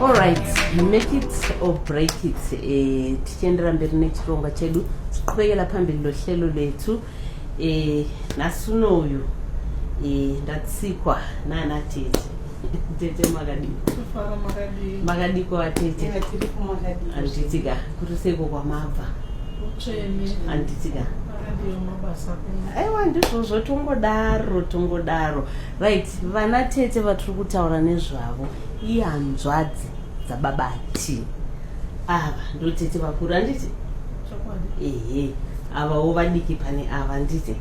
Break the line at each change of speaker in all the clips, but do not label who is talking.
Alright, make it or break it. Tichiendera mberi nechirongwa chedu tiqhubekela phambili lohlelo lethu. Nasunoyu ndatsikwa nana tete. Tete makadiko atete. Anditika kuti seko kwamabva. Anditika. Aiwa ndizvo tongodaro. Right, vana tete vatiri kutaura nezvavo ihanzvadzi dzababati. Ava ndotete vakuru handiti? Ehe, avawo vadiki pane ava nditi?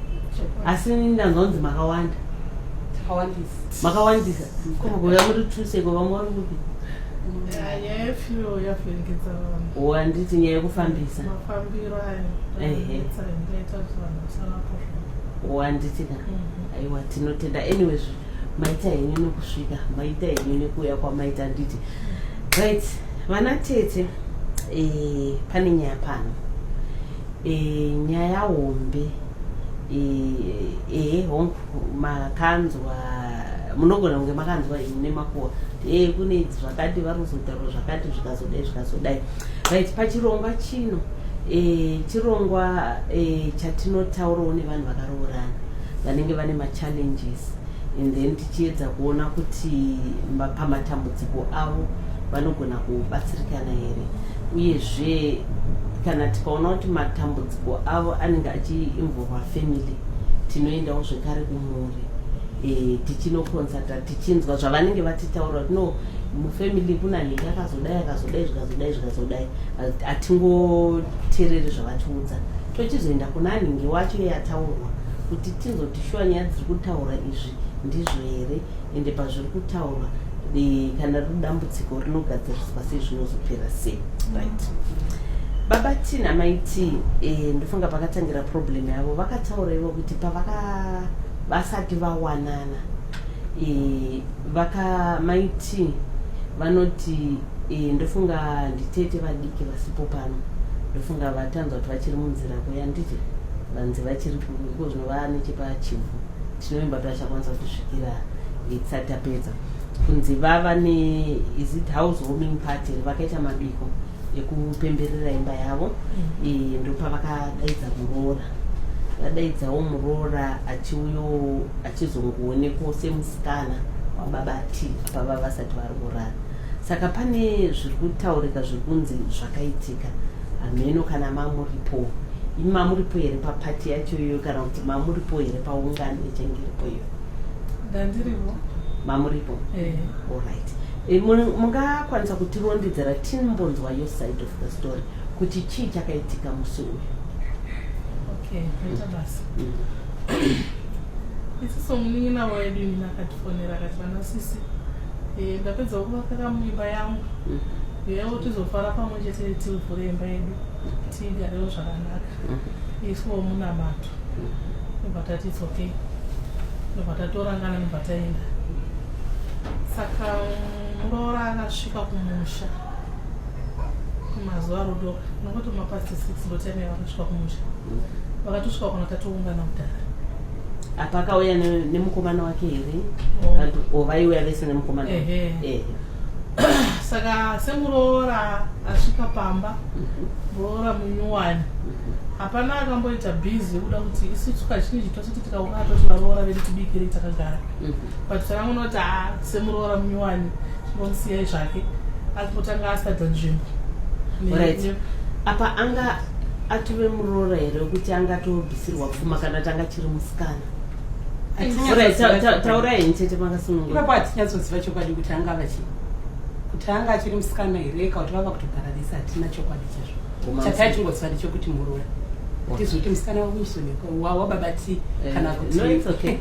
Asi ndanzvanzi makawanda. Makawandisa. Kumbogova muri tuseko vamwe vari kupi?
Nyaya yefiro yavhiringidza vanhu.
Handiti nyaya yekufambisa.
Mafambiro ayo. Ndaita kuti vanhu vasalapo.
Handitika. Aiwa tinotenda. Anyways, maita henyu nekusvika, maita henyu nekuuya kwamaita nditi. Right, vana tete pane nyaya pano. Nyaya hombe. Makanzwa munogona kunge makanzwa imi nemakuwa kune zvakati vari kuzotaura zvakati zvikazodai. Right, pachirongwa chino chirongwa chatinotaurawo nevanhu vakaroorana vanenge vane machallenges, and then tichiedza kuona kuti pamatambudziko avo vanogona kubatsirikana here, uyezve kana tikaona kuti matambudziko avo anenge achiinvolva family, tinoendawo zvekare kumhuri tichinokonzata tichinzwa zvavanenge vatitaura kuti no mufamily kuna nhingi akazodai hatingoteereri zvavatiudza, tochizoenda kuna nhingi wacho yataurwa kuti tinzoti shuwa nyaya dziri kutaura izvi ndizvo here, ende pazviri kutaurwa kana riri dambudziko rinogadziriswa sei, zvinozopera sei. Right. Baba tina maiti ndofunga pakatangira problem yavo vakataura ivo kuti vasati vawanana maiti vanoti ndofunga nditete vadiki vasipo pano, ndofunga vatanzwa kuti vachiri munzira kuya nditi vanzi vachiri iko zvinova nechepachivhu tinoimba tachakwanisa kusvikira tisati tapedza kunzi vava is it housewarming party vakaita mabiko ekupemberera imba yavo. Ndopa vakadaidza muroora, vadaidzawo muroora achizongoonekwa semusikana wababati pava vasati vari kurara. Saka pane zviri kutaurika zviri kunzi zvakaitika hameno kana mamuripo. Imi mamuripo here papati yacho iyoyo kana kuti mamuripo here paungano ichange iripo iyo?
Ndandiripo.
Mamuripo? Alright. Mungakwanisa kutirondedzera timbonzwa your side of the story kuti chii chakaitika musi uyu?
Okay, ita basi. Isusu munin'ina wedu nina akatifonera akati vana sisi ndapedza kuvakira muimba yangu yewo tizofara pamwe chete tivhure imba yedu tigarewo zvakanaka isuwo munamato ndobva tati it's okay, ndobva tatorangana ndobva taenda. Saka muroora akasvika kumusha kumazuva rodoka nokuti mapasi 6 ndotime vakasvika kumusha, vakatosvika kana tatoungana kudhara.
Apa akauya nemukomana wake here? Vaiuya vese nemukomana?
Saka semuroora asvika pamba, muroora munyuwani hapana akamboita bhizi kuda kuti isu tukazhinji tositi tikaungana toti varoora vedu tibikire takagara, but takangoona kuti semuroora munyuwani tinomusiyai zvake akutanga asata nzvimbo.
Apa anga atove muroora here wekuti angatobvisirwa pfuma kana tanga chiri musikana? Taurai henyu chete makasunungura.
Ipapo hatinyazoziva chokwadi kuti anga achiri musikana here kana kuti vava kutogara vese hatina chokwadi chazvo. Chataitingoziva ndechokuti muroora tizoti musikana wababati kana kuti
no, it's okay.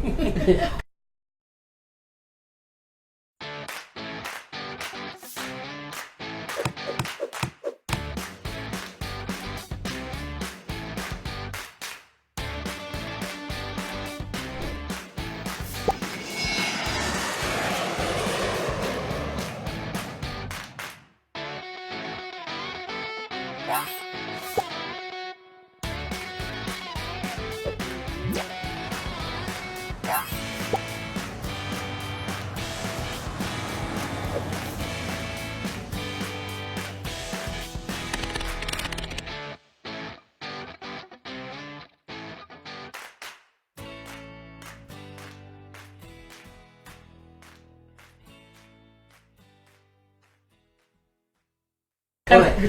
Yeah.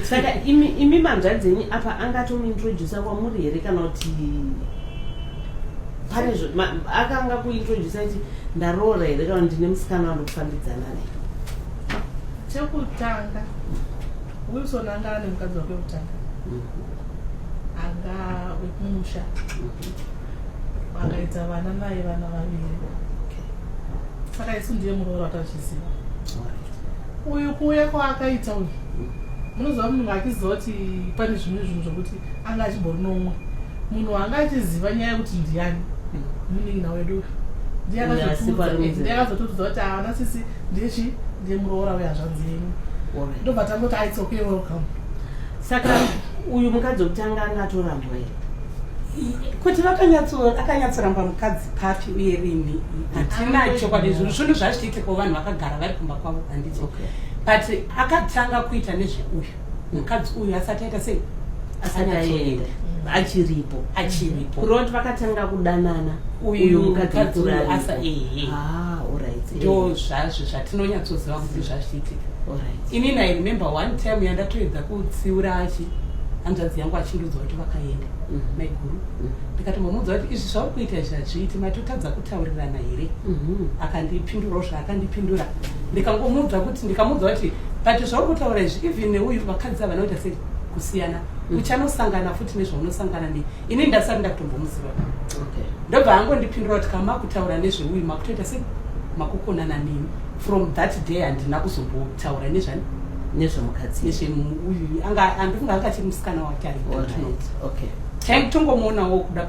saka imi manzvadzenyi apa angatomuintrodusa kwamuri here kana kuti pane akanga kuintrodusa kuti ndaroora here kana ndine musikana wandokufambidzana naye?
Chekutanga Wilson anga ane mukadzi wake wekutanga anga wekumusha vakaita vana naye vana vaviri. Saka isu ndiye muroora watachiziva. Uyu kuuya kwaakaita uyu munoziva munhu achiziva kuti pane zvimwe zvinhu zvokuti anga achimbori nomwe munhu wanga achiziva nyaya yekuti ndiani munin'ina wedu ndiye akazototudza kuti haana sisi ndiye muroora wehazvanzi yenyu ndobva tangoti it's okay welcome.
Saka uyu mukadzi wekutanga angatorambwa here
kuti akanyatsoramba mukadzi papi uye rini hatina chokwadi zvinhu zvazvichiitika vanhu vakagara vari kumba kwavo handiti but akatanga kuita nezveuyu mukadzi uyu asati aita sei
asataenda achiripo kuroti vakatanga kudanana
uyu mukadzi
asa
ndo zvazvo zvatinonyatsoziva kuti zvazvichiitika. Inini I remember one time yandatoedza kutsiura hanzvadzi yangu achindudzwa kuti vakaenda maiguru ndikatombomuudza kuti izvi zvauri kuita izvi hazviiti matotadza kutaurirana here akandipindurawo zvaakandipindura ndikamuudza kuti but zvauri kutaura izvi even neuyu vakadzi ava vanoita sei kusiyana uchanosangana futi nezvaunosangana nei. Ini ndasati ndakutombomuziva ndobva angondipindura kuti kama kutaura nezveuyu makutoita sei makukonana nini. From that day handina kuzombotaura nezvani
nezvemukadzi
nezveuyu andifunga akachiri musikana wake ari tongomuonawo kuda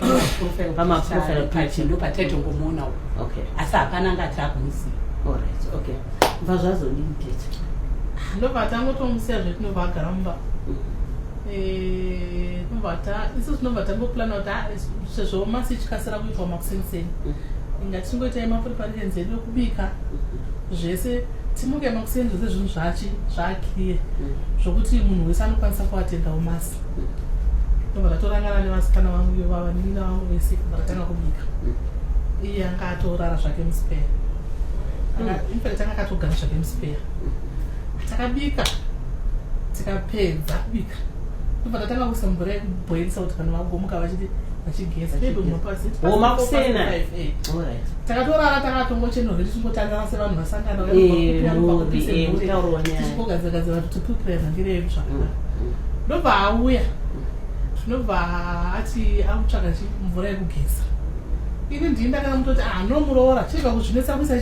pamaprofile page ndopataitongomuonawo asi hapana anga ati akumuziva.
Bva zvazodini Pete?
Ndobva tangotomusiya zvetinobva agara mumba isu tinobva tangoplana kuti sezvo masi ichikasira kuitwa makuseniseni ingatingoitai mapreparations edu ekubika zvese timuke makuseni zvese zvinhu zvaakiriye zvokuti munhu wese anokwanisa kuatendawo masi. Ndobva tatorangana nevasikana vangu iyo vavanina vangu vese vakatanga kubika iye anga atorara zvake muspeya infact anga akatogara zvake muspeya takabika tikapedza kubika ndobva tatanga kuisa mvura yekubhoilisa kuti vanhu vagomuka vachigeza
makusena
takatorara takatongochenorwe tichingotandana sevanhu vasangana tichingogadziragadzira kuti tipupire nhangire yedu zvakanaka. Ndobva auya ndobva ati akutsvaga mvura yekugeza ini ndini ndakana mutoti nomuroora chibva kuzvinetsa kuisa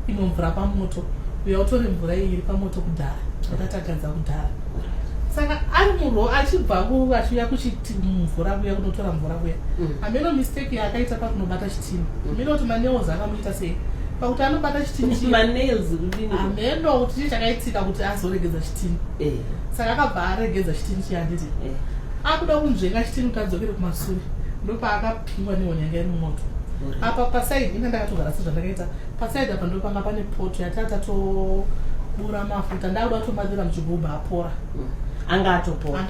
imwe mvura pamoto uya utore mvura iyi iri pamoto kudhara akatagadza kudhara. Saka ari murwo achibva achiuya kuchiti mvura kuya kunotora mvura kuya ameno mistake yaakaita pakunobata chitini ameno kuti maneils akamuita sei pakuti anobata chitini ameno kuti chii chakaitika kuti azoregedza chitini saka akabva aregedza chitini chihanditi akuda kunzvenga chitini kuti adzokere kumasure ndopaakapingwa nehoni yanga iri mumoto apa pasaidi inga ndakatogara sezvandakaita pasaidi apa ndopanga pane poto yatatobura mafuta ndakuda kutomadira muchigubhu apora
anga atopora.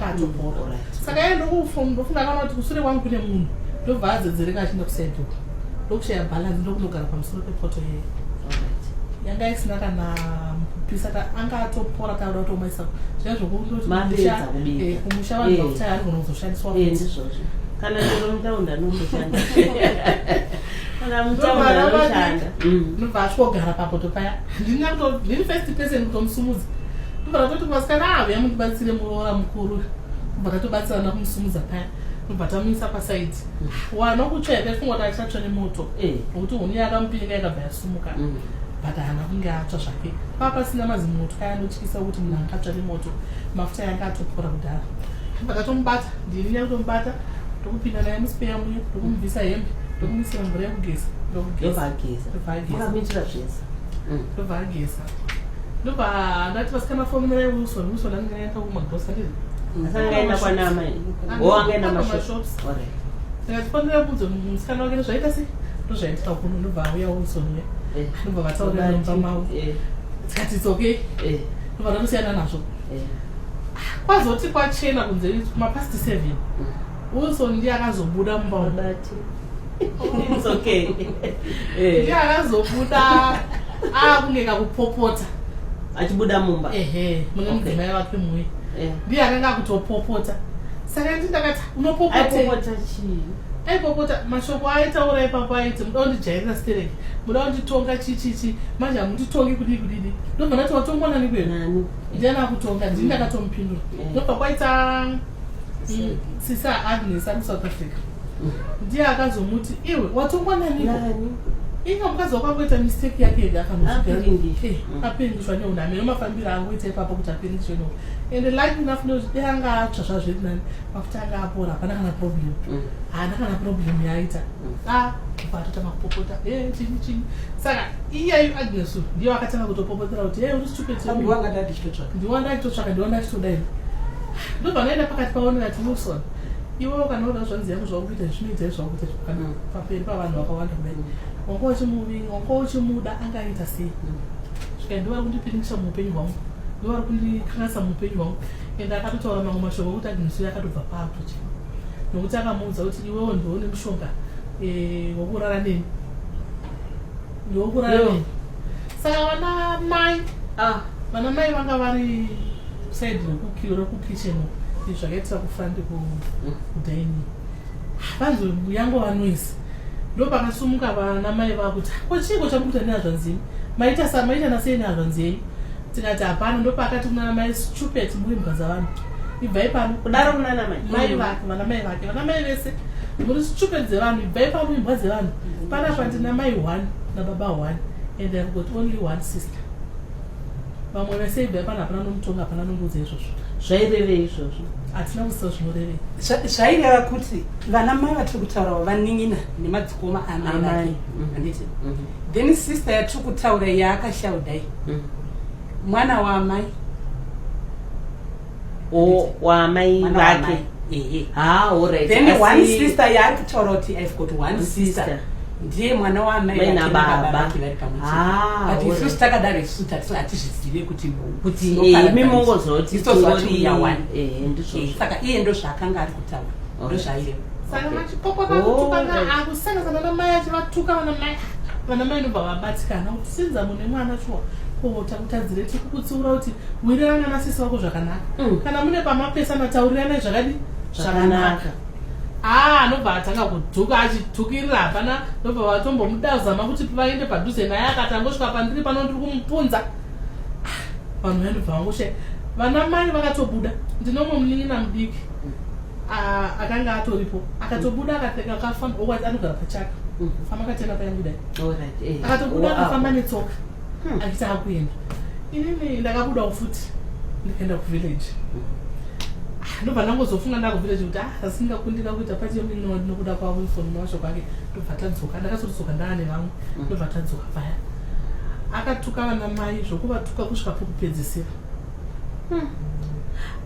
Saka yeye ndofunga kana kuti kusure kwangu kune munhu ndobva adzedzereka achienda kusaidhuku ndokushaya bhalansi ndokunogara pamusoro pepoto yeye yanga isina kana mupisa anga atopora takuda kutomaisa zviya zvokumusha vanhu vakutaya ari gona kuzoshandiswa
ndizvozvo kana ndiro mutaunda nomboshanda kana mutaunda anoshanda
ndobva achogara papoto paya ndini first person kutomusumudza ndobva tatoti kuvasikana avo yamundibatsire muroora mukuru ndobva tatobatsirana kumusumudza paya ndobva tamuisa pasaidi wana kutsva fungwa kuti achatsva nemoto nokuti huni yakamupinga yakabva yasumuka but haana kunge atsva zvake papasina mazimoto kaya anotyisa kuti munhu angatsva nemoto mafuta yanga atopora kudhara ndobva tatomubata ndini nyakutomubata ndokupinda naye muspeya muye ndokumubvisa hembe ndokumisira mvura yekugeza ndobva ageza ndobva ndati vasikana fominerai Wilson anenge aenda kumagrosari
asangaenda kwanama angaenda mashops
ndikatifanira kubvunza musikana wake nezvaita sei ndozvaitika kuno ndobva auya Wilson uya ndobva vataurira mumba mavo tikati it's okay ndobva ndatosiyana nazvo kwazoti kwachena kunze mapasti 7 Wilson ndiye akazobuda mumba
udati it's okay
ndiye akazobuda akungeka kupopota
achibuda mumba
mune mudzimai wake muye ndiye akanga akutopopota. Saka ndakati unopopota
aipopota chii
aipopota mashoko aitaura ipapo aiti muda kundijairira stereki, muda kunditonga chichichi, manje hamunditongi kudii ndobva ndati watongwa nani kwenu ndiani akutonga ndini ndakatomupindura. Ndobva kwaita sisa Agnes ari South Africa ndiye akazomuti iwe watongwa naniko inga mukadzi wakangoita mistake yake ega akanapindishwa neunami nemafambiro angoita ipapo kuti apindishwe neunami ende like enough ndokuti anga atsva zvazviri nani mafuta anga apora hapana kana problem haana kana problem yaita vatotanga kupopota chini saka iyeyu Agnes ndiyo akatanga kutopopotera kuti uri stupid ndiwanda chitotsvaka ndiwanda chitodaini ndobva naenda pakati paonera kuti Wilson iwewo kana uda zvanzi yangu zvakuita zvinoita zvakuita kana paperi pavanhu vakawanda kudai wanga uchimuvinga wanga uchimuda angaita sei svika ndivari kundipindikisa muupenyu hwangu ndivari kundikanganisa muupenyu hwangu ende akatotaura mamwe mashoko okuti Agnes akatobva papo chi nokuti akamuudza kuti iwewo ndiwo une mushonga wokurara neni ndiwokurara neni. Saka vana mai vanga vari side rokukitchen zvakaitisa kufront kudaini vanzi yangova noise ndopakasumuka vana mai vakuti kochiko chamukuita nehazvanzini maita nasei nehazvanzei tikati hapana. Ndopakati kunana mai stupid muri mhuka dzavanhu ibvai pano
kudaro kunana
mai vake vana mai vese muri stupid dzevanhu ibvai pano imbwa dzevanhu panapa ndina mai 1 nababa 1 and I've got only one sister. Vamwe vese ibvai pano hapana nomutonga hapana nomudza izvozvo
zvaireve izvozvo
hatina kuziva zvinorevei
zvaireva kuti vana mai vatiri kutaura vaning'ina nemadzikoma amai anditi then sister yatiri kutaura yaakashaudai mwana waamai
wamai vake
then one sister yaari kutaura kuti I've got one sister ndiye mwana waamai nababa vake vari pamwe but isu takadaro isu hatizvizive kuti
mimongozoti
saka iye ndo zvaakanga ari kutaura ndo zvaireva.
Saka machipopota kutukana akusangana namai achivatuka vana mai nobva vabatikana kuti sinza mune mwana chuwa takutadzire tikukutsiura kuti wirirana nasisi wako zvakanaka kana mune pamapesana tauriranai zvakadi zvakanaka. Nobva atanga kudhuka achidhukirira hapana nobva vatombomudazama kuti vaende padhuze naye akati angosvika pandiri pano ndiri kumupunza vanhu vaindobva vangoshayi. Vana mai vakatobuda ndinomwe munin'ina mudiki akanga atoripo akatobuda akapfeka akafamba okwati anogara pachaka famba katenda payangu dai akatobuda akafamba netsoka achiti akuenda inini ndakabudawo futi ndikaenda kuvillage ndobva ndangozofunga ndakuvillage kuti asingakundika kuita pachiyomino ndinokuda kwa Wilson nemashoko ake ndobva tadzoka ndakazotodzoka ndaane vamwe ndobva tadzoka paya akatuka vana mai zvokuvatuka kusvika pokupedzisira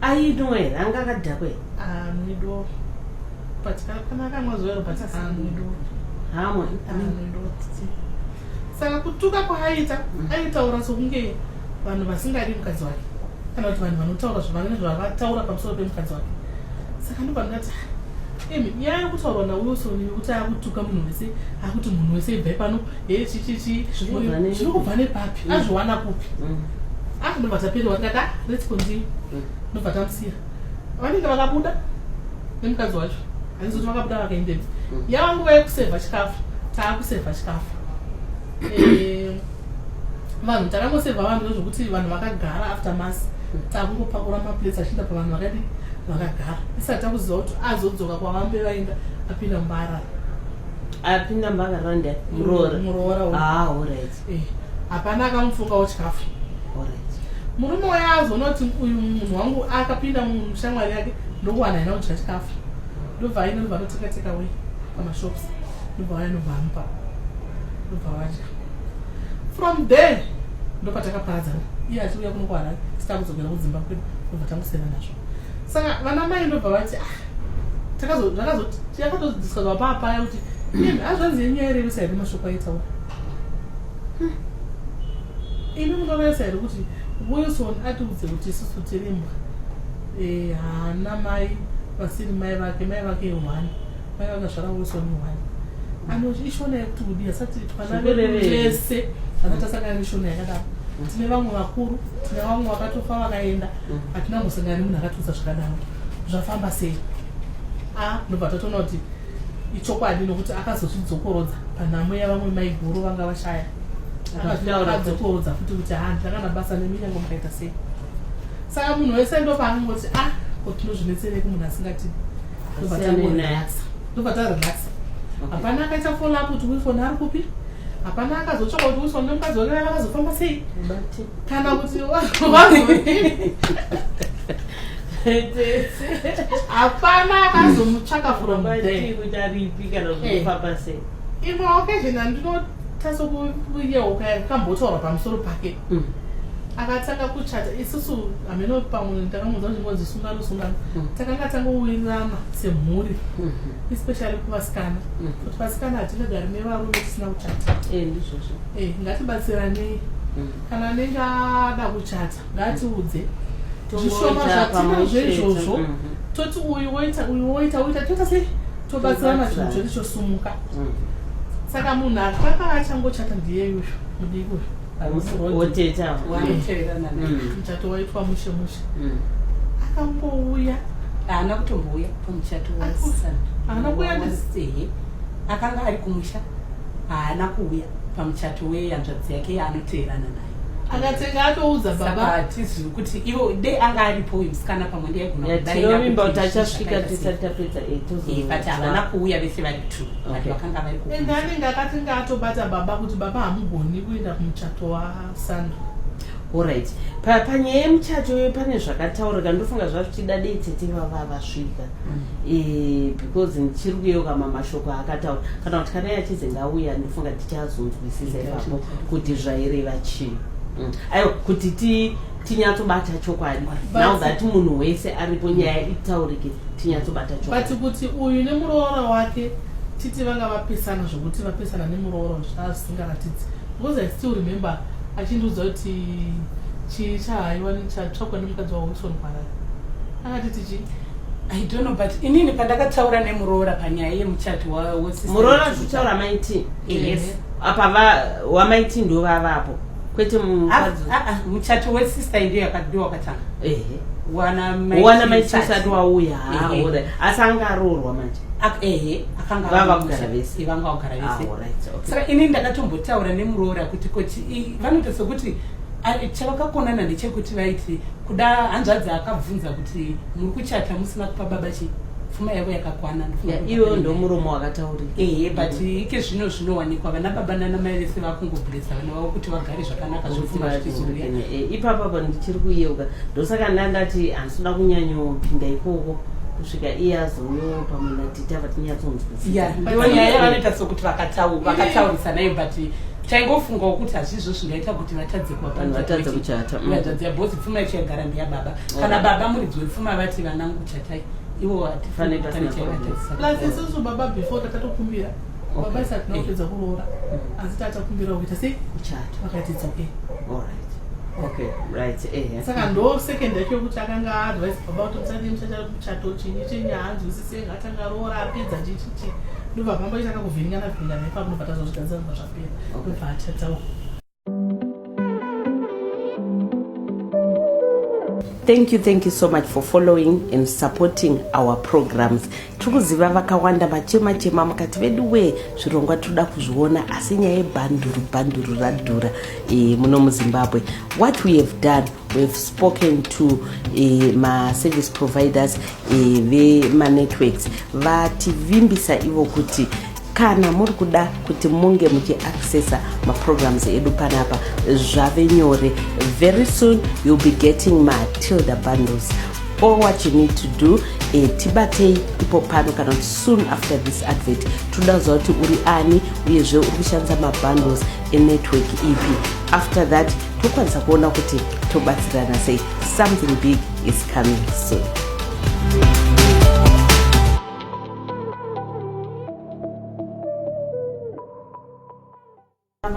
ainoe anga akadhakwe
mwido kana kamwazovero but mwido
hamwe
mwido. Saka kutuka kwaaita aitaura sokunge vanhu vasingadi mukadzi wake kana kuti vanhu vanotaura zvavane zvavataura pamusoro pemukadzi wake. Saka ndobva ndati yaya kutaurwa naWilson yekuti akutuka munhu wese akuti munhu wese ibvai pano chichichi zviri kubva nepapi azviwana kupi ndobva tapindwa ndikati let's continue ndobva tamusiya vanenge vakabuda nemukadzi wacho handizoti vakabuda vakaendeni yava nguva yekusevha chikafu taakusevha chikafu vanhu takangosevha vanhu zvokuti vanhu vakagara after mass takungopakura maplates achienda pavanhu vakadi vakagara isati takuziva kuti azodzoka kwavambe vaenda apinda
mumbarara
muroora hapana akamufungawo chikafu. Murume waya azoona kuti uyu munhu wangu akapinda mushamwari yake ndokuwana ina kudya chikafu ndobva aina ndobva anotekateka wei pamashops ndobva vaya ndobva amupa ndobva vadya. From there ndopatakaparadzana iye achiuya kuno kwaHarare titakudzokera kudzimba kwedu ndobva tangusena nazvo. Saka vana mai ndobva vati yakatodziskazwa paapaya kuti hazvanzi yenyu yairevesa here mashoko aitaura imi munorevesa here kuti Wilson atiudze kuti isusu tirembwa hana mai vasiri mai vake 1 mai vakazvara Wilson 1 anoishona yekuti kudi asati vana vedu vese asati asangana nishona yakadaro tine vamwe vakuru, tine vamwe vakatofa vakaenda, hatina musangani munhu akatiudza zvakadaro. Zvafamba sei? Ndobva tatoona kuti ichokwadi nokuti akazozvidzokorodza panhamo yavamwe maiguru vanga vashaya. Akazvidzokorodza futi kuti ndakana basa neminyango mukaita sei. Saka munhu wese ndopaangoti tinozvinetsereko munhu asingati. Ndobva tarelaxa. Hapana akaita follow up kuti Wilson ari kupi? Hapana akazotsvaka kuti Wilson nemukadzi wake vakazofamba sei? Kana kuti hapana akazomutsvaka from there
kuti aripi kana kufamba sei.
Imwe occasion andinotasokuyeuka yakambotaura pamusoro pake. Akatanga kuchata isusu ameno pamwe ndakamuudza kuti ngonzi sungano takanga tangowirirana semhuri especially kuvasikana kuti vasikana hatingagari nevarume tisina kuchata
ndizvozvo
ngatibatsiranei kana anenge ada kuchata ngatiudze zvishoma zvatinazvo izvozvo toti uyu woita toita sei tobatsirana chinhu choti chosumuka. Saka munhu akanga achangochata ndiyeyo mudiki
woteta
muchato waitwa mushe akambouya
haana kutombouya pamuchato haana kuuya akanga ari kumusha haana kuuya pamuchato wehanzvadzi yake yaanoteerana naye
akatenga atoudza baba
tizivi kuti ivo de anga aripo musikana pamwe
ndeyagumavimba kuti achasvika tisati tapedza
but havana kuuya vese vari two but vakanga vari
ende anenge akatenga atobata baba kuti baba hamugoni kuenda kumuchato waSandra.
Alright, panyaya yemuchato pane zvakataurika ndofunga zvachichida dei tete vava vasvika because ndichiri kuyeuka mamashoko akataura kana kuti kana yachize ngauya ndofunga tichazonzwisisa ipapo kuti zvaireva chii. Aiwa kuti tinyatsobata chokwadi now that munhu wese aripo nyaya itaurike tinyatsobata chokwadi.
But kuti uyu nemuroora wake titi vanga vapesana zvokuti vapesana nemuroora zvazingaratidzi because I still remember achindiudza kuti chii chahaiwa chatsvakwa nemukadzi waWilson Parara akati tichi
I don't know but inini pandakataura nemuroora panyaya yemuchato
muroora zvitaura maiti
yes
apa wamaiti ndo vavapo kwete
muchato wesister ndiyo yakadiwa wakatanga wana
maiti usati wauya asi anga aroorwa manje
akanga
vava kugara vese
vanga kugara vese saka inini ndakatombotaura nemuroora kuti kochi vanoita sokuti chavakakonana ndechekuti vaiti kuda hanzvadzi akabvunza kuti muri kuchata musina kupa baba chi pfuma yavo yakakwana
iwo ndo muromo wakataurika
but ike zvino zvinowanikwa vana baba nana mai vese vakungoblesa vana vavo kuti vagare zvakanaka zvopfuma zvichizoruya
ipapo ndichiri kuyeuka ndosaka ndandati handisina kunyanyopinda ikoko kusvika iye azouyo pamwe natita vatinyatsonzwisisa
nyaya vanoita sokuti vakataurisa nayo but taingofungawo kuti hazvizvo zvingaita kuti vatadze
kuvatadze kuchata
vatadze bhozi pfuma ichigara ndeyababa kana baba muridzi wepfuma vati vana nguchatai ivo
plus isusu baba before takatokumbira baba isati naupedza kuroora asi tatakumbira kuita sei
kuchata
vakatidza
saka
ndo second yacho yokuti akanga aadvise baba kuti musati muchato chinyi chenyaya anzwisise ngatanga roora apedza chichichi ndobva pamba ichaka kuvhiringana ipapo ndobva tazozviganzira kubva zvapera ndobva atataura.
Thank you so much for following and supporting our programs. Tikuziva vakawanda machema mukati vedu we zvirongwa toda kuzviona asi nyaya yebhanduru radhura muno muZimbabwe. What we have done, we have spoken to ma service providers vema networks vativimbisa ivo kuti kana muri kuda kuti munge muchiaccessa maprograms edu panapa zvave nyore. Very soon you'll be getting Matilda bundles. All what you need to do tibatei ipo pano kana soon after this advert todaza kuti uri ani uyezve uri kushandisa mabundles enetwork ipi. After that tokwanisa kuona kuti tobatsirana sei. Something big is coming soon.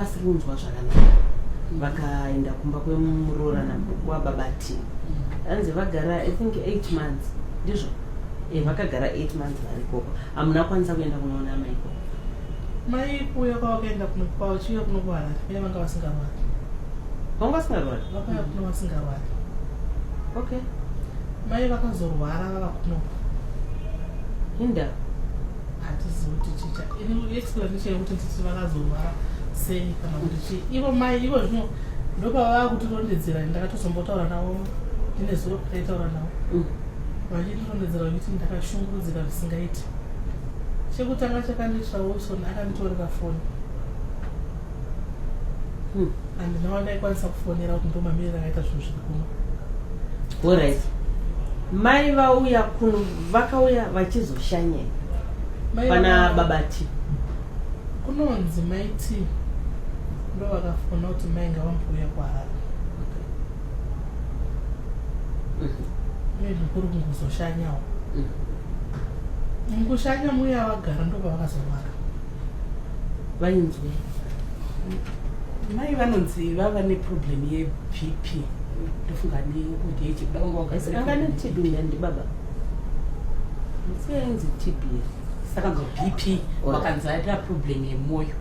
Vasingunzwa zvakanaka vakaenda kumba kwemuroora wababati anzi vagara I think 8 months ndizvo vakagara 8 months vari ikoko. Hamuna kwanisa kuenda kunoona mai ikoko?
Mai kuuya kwavakaenda kunokwavo chiuya kunokuharare vanga vasingarwari
vanga singarwari
vakauya kuno vasingarwari.
okay
Mai vakazorwara vava kuno.
inda
Hatizivi kuti chicha. Ini explanation yekuti titi vakazorwara sei kana kuti chii. Ivo mai ivo zvino ndopavava kutirondedzera. Ndakatozombotaura navo ndine zuva kutaitaura navo. Vachitirondedzera kuti ndakashungurudzika zvisingaiti. Chekutanga chakandiitira Wilson akanditorera foni. Handina ndaikwanisa kufonera kuti ndomamirira akaita zvinhu zviri kuno.
alright mai vauya kuno vakauya vachizoshanya pana babati
kunonzi maiti ndo vakafona kuti mai ngavambouya kwaHarare. Maybe kuri kungozoshanyawo. Mukushanya muya vagara ndo pavakazorwara.
vainzwi
mai vanonzi vava neproblem yeBP ndofunga neudh
angane TB ndibaba musinzi TB
saka ngo BP wakanzi aita problem yemwoyo.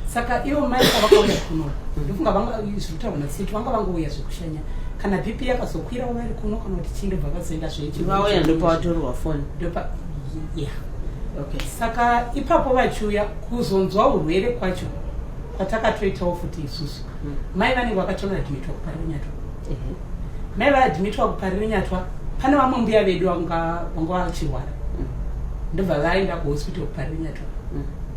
Saka ivo mai pavakauya kuno ndofunga vanga zvitaura nasiti vanga vangouya zvekushanya kana BP yakazokwira vari kuno kana kuti chinde vakazoenda zvechi
vauya ndopawatorwa foni
ndopa yeah okay. Saka ipapo vachiuya kuzonzwa urwere kwacho kwatakatoitawo futi isusu mai vanenge vakatonoadhimitwa kuparire nyatwa. Mai vaadhimitwa kuparire nyatwa pane vamwe mbuya vedu vanga vachirwara ndobva vaenda kuhospital kuparire nyatwa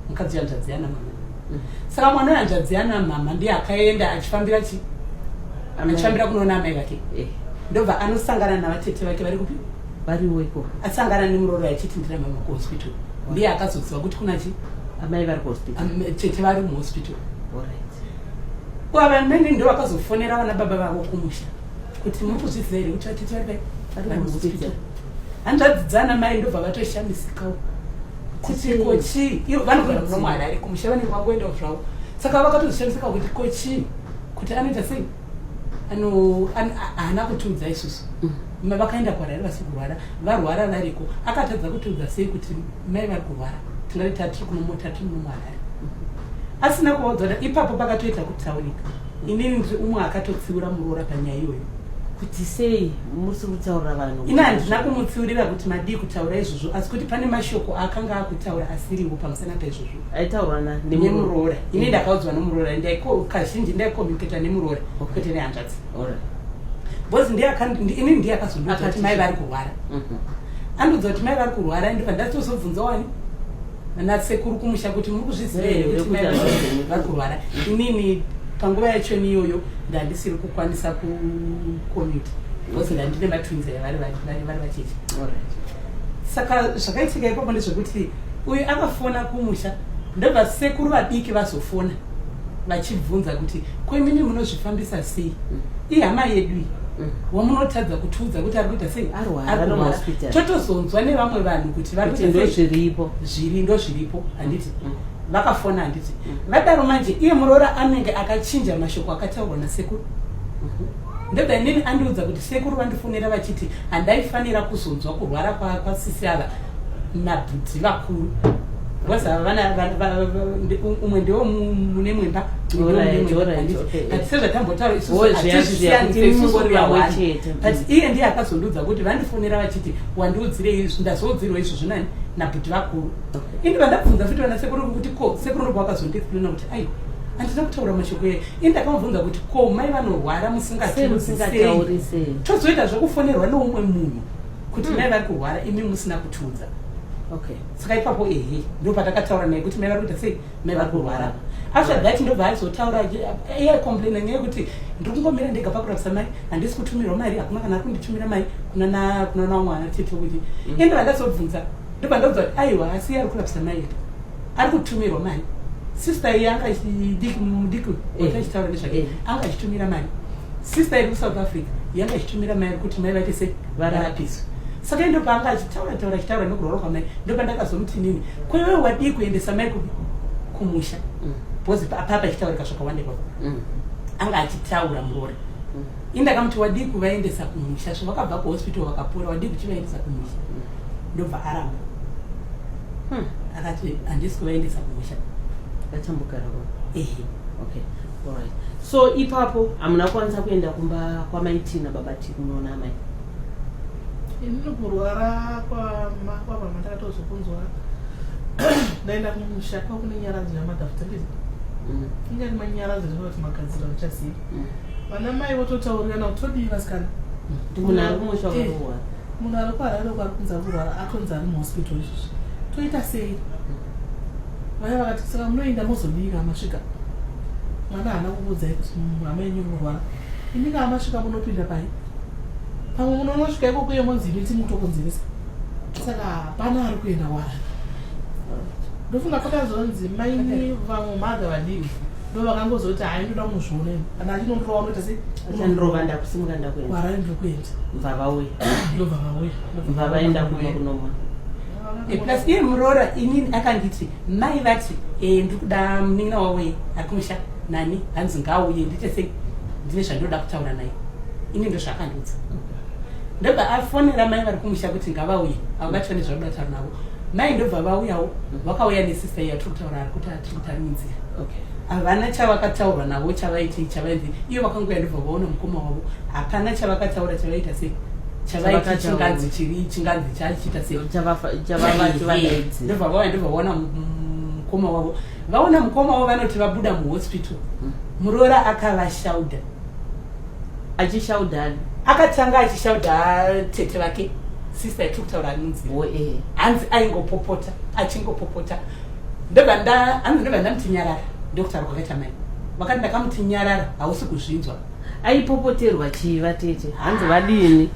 mukadzi yanzvadziyana mama. Saka mwana yanzvadziyana mama ndiye akaenda achifambira achifambira kunoona amai vake ndobva anosangana navatete vake vari kupi
variweko
asangana nemuroro achiti ndira mama kuhospital ndiye akazoziva kuti kuna chi
amai vari kuhospital
tete vari muhospital.
alright
vamene ndo vakazofonera vana baba vavo kumusha kuti mukuzviziva here kuti vatete vari muhospital. Hanzvadzidzana mai ndobva vatoshamisikawo kuti kochi ivo vanogara muno muHarare kumusha vanenge vangoendawo zvavo. Saka vakatozoshamisika kuti kochi kuti anoita sei haana kutiudza isusu. Vakaenda kuHarare vasikurwara varwara variko akatadza kutiudza sei kuti mai vari kurwara tingati tatiri kunomota tiri muno muHarare asina kuvaudza. Ipapo pakatoita kutaurika inini ndiri umwe akatotsiura muroora panyaya iyoyo
kuti sei muri kutaura vanhu.
Ina handina kumutsiurira kuti madii kutaura izvozvo asi kuti pane mashoko akanga akutaura asiriwo pamusana paizvozvo
aitaurwa
nemuroora. Ini ndakaudzwa nemuroora kazhinji ndaikomuketa nemuroora kwete nehanzvadzi bhozi ini ndiye akazondiudza kuti mai vari kurwara. Andiudza kuti mai vari kurwara ndibva ndatozobvunza wani nasekuru kumusha kuti muri kuzviziva here kuti mai vari kurwara. Inini panguva yacho niyoyo ndandisiri kukwanisa kukomiti bhozi ndandine matwins vari vacheche. Saka zvakaitika ipapo ndezvekuti uyu akafona kumusha ndobva sekuru vadiki vazofona vachibvunza kuti koimini munozvifambisa sei ihama yedu wamunotadza kutiudza kuti ari kuita sei arwara. Totozonzwa nevamwe vanhu kuti ndo zviripo handiti vakafona handiti vadaro manje iye muroora anenge akachinja mashoko akataurwa nasekuru. Ndobva inini andiudza kuti sekuru vandifonera vachiti handaifanira kuzonzwa kurwara kwasisi ava nabvudzi vakuru umwe ndiwo mune mwemba sezvatambotaura isusuati iye ndiye akazondiudza kuti vandifonera vachiti wandiudzire ndazoudzirwa izvozvo nani nabhuti vakuru. Indiva ndabvunza futi vana sekuru kuti ko sekuru ndobva vakazondiexplaina kuti aiwa handina kutaura mashoko eyo. Ini ndakamubvunza kuti ko mai vanorwara musingatauri sei tozoita zvokufonerwa neumwe munhu kuti mai vari kurwara imi musina kutiudza. Saka ipapo ndo patakataura naye kuti mai vari kuita sei mai vari kurwara. After that ndobva aizotaura iye complaina nyaya yekuti ndiri kungomira ndega pakurapisa mai handisi kutumirwa mari hakuna kana ari kunditumira mai kuna vamwe ana tete kuti indova ndazobvunza ndobva ndobvunza kuti aiwa asi ari kurapisa mai here ari kutumirwa mari. Sister iye anga mudiki achitaura nezvake anga achitumira mari. Sister iri kuSouth Africa yanga achitumira mai kuti mai vaite sei varapiswa. Saka ndo paanga achitaura nokurwara kwamai ndo pandakazomuti nini kwewe wadii kuendesa mai kumusha bhozi apapa achitaurika zvakawanda ipapo anga achitaura muroora. Indakamuti wadii kuvaendesa kumusha so vakabva kuhospital vakapora wadii kuchivaendesa kumusha ndobva aramba akati handisi kuvaendesa kumusha
atambukarawo.
Okay.
Alright. So So ipapo hamuna kwanisa kuenda kumba kwamaiti nababati kunoona amai?
Inokurwara kwababa ndakatozokunzwa ndaenda kumusha kwakune nyaradzi namadhafuta ndizi ingati manyaradzi ndinoti magadzira uchasiya vana mai vototaurirana kuti todii vasikana
munhu ari kumusha kurwara,
munhu ari kuharare kwari kunza kurwara atonzi ari muhospital izvozvi toita sei? Vaya vakati saka munoenda mozodika amasvika mwana haana kukuudzai kuti hama yenyu kurwara inenge amasvika munopinda pai pamwe munonosvika ikoko iyo monzi miti mutokonzeresa saka hapana ari kuenda wara. Ndofunga pakazonzi maini vamwe madha vadiki ndo vakangozoti hai ndoda muzvioneni kana achinondorova unoita sei
achandorova ndakusimuka ndakuenda
wara ndiri kuenda
mvava uya
ndobva vauya
mvava enda kuma kunomwa.
Plus iye muroora inini akanditi mai vati ndiri kuda munin'ina wawe ari kumusha nani hanzi ngaauye ndite sei ndine zvandoda kutaura naye ini ndo zvakandiudza ndobva afonera mai vari kumusha kuti ngavauye avo vacho nezvakuda kutaura navo mai ndobva vauyawo vakauya nesista iya tiri kutaura ari kuti atiri kutarinzira havana chavakataurwa navo chavaitei chavainzi iyo vakangoya ndobva vaona mukoma wavo hapana chavakataura chavaita sei chavaiti chinganzi chiri chinganzi chachiita sei ndobva vauya ndobva vaona mukoma wavo vaona mukoma wavo vanoti vabuda muhospital muroora akavashaudha
achishaudha
akatanga achishaudha tete vake sista yatiri kutaura anunzi hanzi aingopopota achingopopota ndobva ndamuti nyarara ndokutaura kwakaita mai vakati ndakamuti nyarara hausi kuzvinzwa
aipopoterwa chiva tete hanzi vadini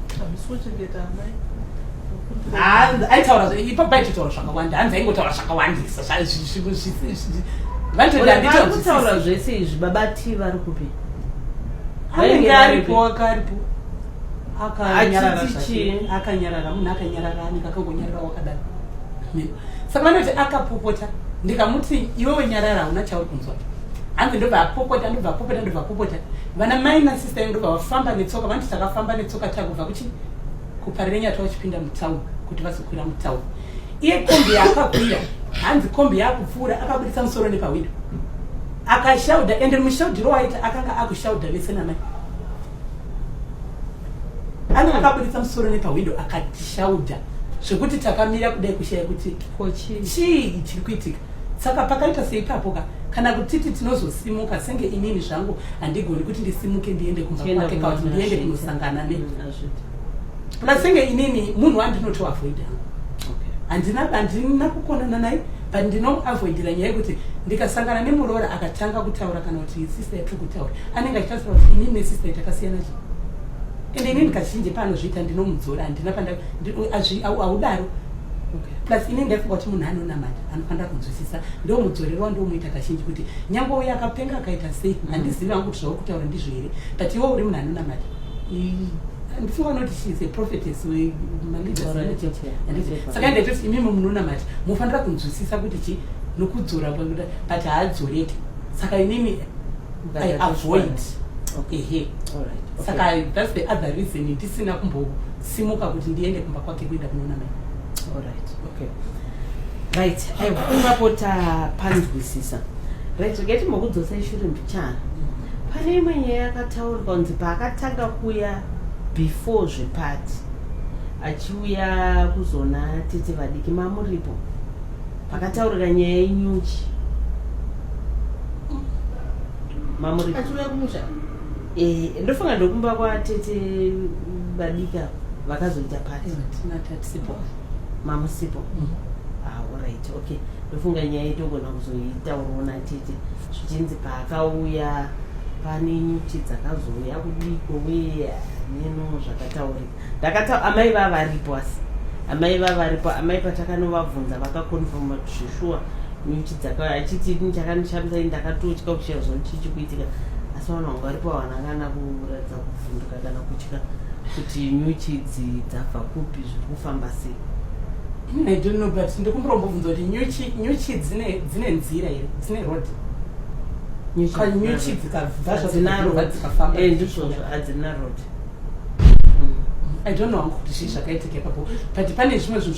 aitaura ipapo aitotaura zvakawanda hanzi aingotaura zvakawandisa
kutaura zvese izvi babati vari kupi
anenge aripo akaripo akanyarara munhu akanyarara anenge akangonyarara wakadaro saka vanoti akapopota ndikamuti iwewe nyarara hauna chauri kunzwa hanzi ndobva apopota vana mai nasista ndobva vafamba netsoka vanoti takafamba netsoka takubva kuparirenya tavachipinda mutauni kuti vazokwira mutauni iye kombi yaakakwira hanzi kombi yaakupfuura akabudisa musoro nepawindo akashaudha ende mushaudhiro waita akanga akushaudha vese namai anga akabudisa musoro nepawindo akatishaudha zvekuti takamira kudai kushaya kuti chii chiri kuitika saka pakaita seipapoka kana kutiti tinozosimuka senge inini zvangu handigoni kuti ndisimuke ndiende kumba kwake kana kuti ndiende kunosangana plus senge inini munhu wandinotoavoida handina kukonana naye but ndinoavoidira nyaya yekuti ndikasangana nemuroora akatanga kutaura kana kuti sista yatiri kutaura anenge achitaura kuti inini nesista yatakasiyana chi ende inini kazhinji paanozviita ndinomudzora handina haudaro plus inini ndaifunga kuti munhu anonamata anofanira kunzwisisa ndomudzorerwa ndomuita kazhinji kuti nyange uyo akapenga akaita sei handizivi vangu kuti zvauri kutaura ndizvo here but iwe uri munhu anonamata ndifunga noti she's a prophetess saka ndaitoti imimi munonamata mufanira kunzwisisa kuti chi nokudzora but haadzoreki saka inini I avoid saka that's the other reason ndisina kumbosimuka kuti ndiende kumba kwake kuenda kunoona mai.
Right, ungapota panzwisisa right ngeti mukudzosai shure mbichana pane imwe nyaya yakataurwa kunzi paakatanga kuya before zvepati achiuya kuzona tete vadiki mamuripo pakataurika nyaya yenyuchi mamuripo ndofunga ndokumba kwatete vadika vakazoita pati mamusipo alright okay ndofunga nyaya itogona kuzoitaurona tete zvichinzi paakauya pane nyuchi dzakazouya kudiko weya neno zvakataurika amai vavaripo asi amai patakanovabvunza vakakonfirma zvishua nyuchi dzakauya achiti chakanishamisai ndakatotya kushaiwa chichi kuitika asi vanhu vangu varipo vanangana kuratidza kuvhunduka kana kutya kuti nyuchi idzi dzabva kupi zviri kufamba sei.
I don't know, but ndikumbobvunza kuti nyuchi dzine nzira here dzine road nyuchi dzikafamba
ndizvozvo hadzina road
I don't know kuti chii zvakaitike ipapo but pane zvimwe zvinhu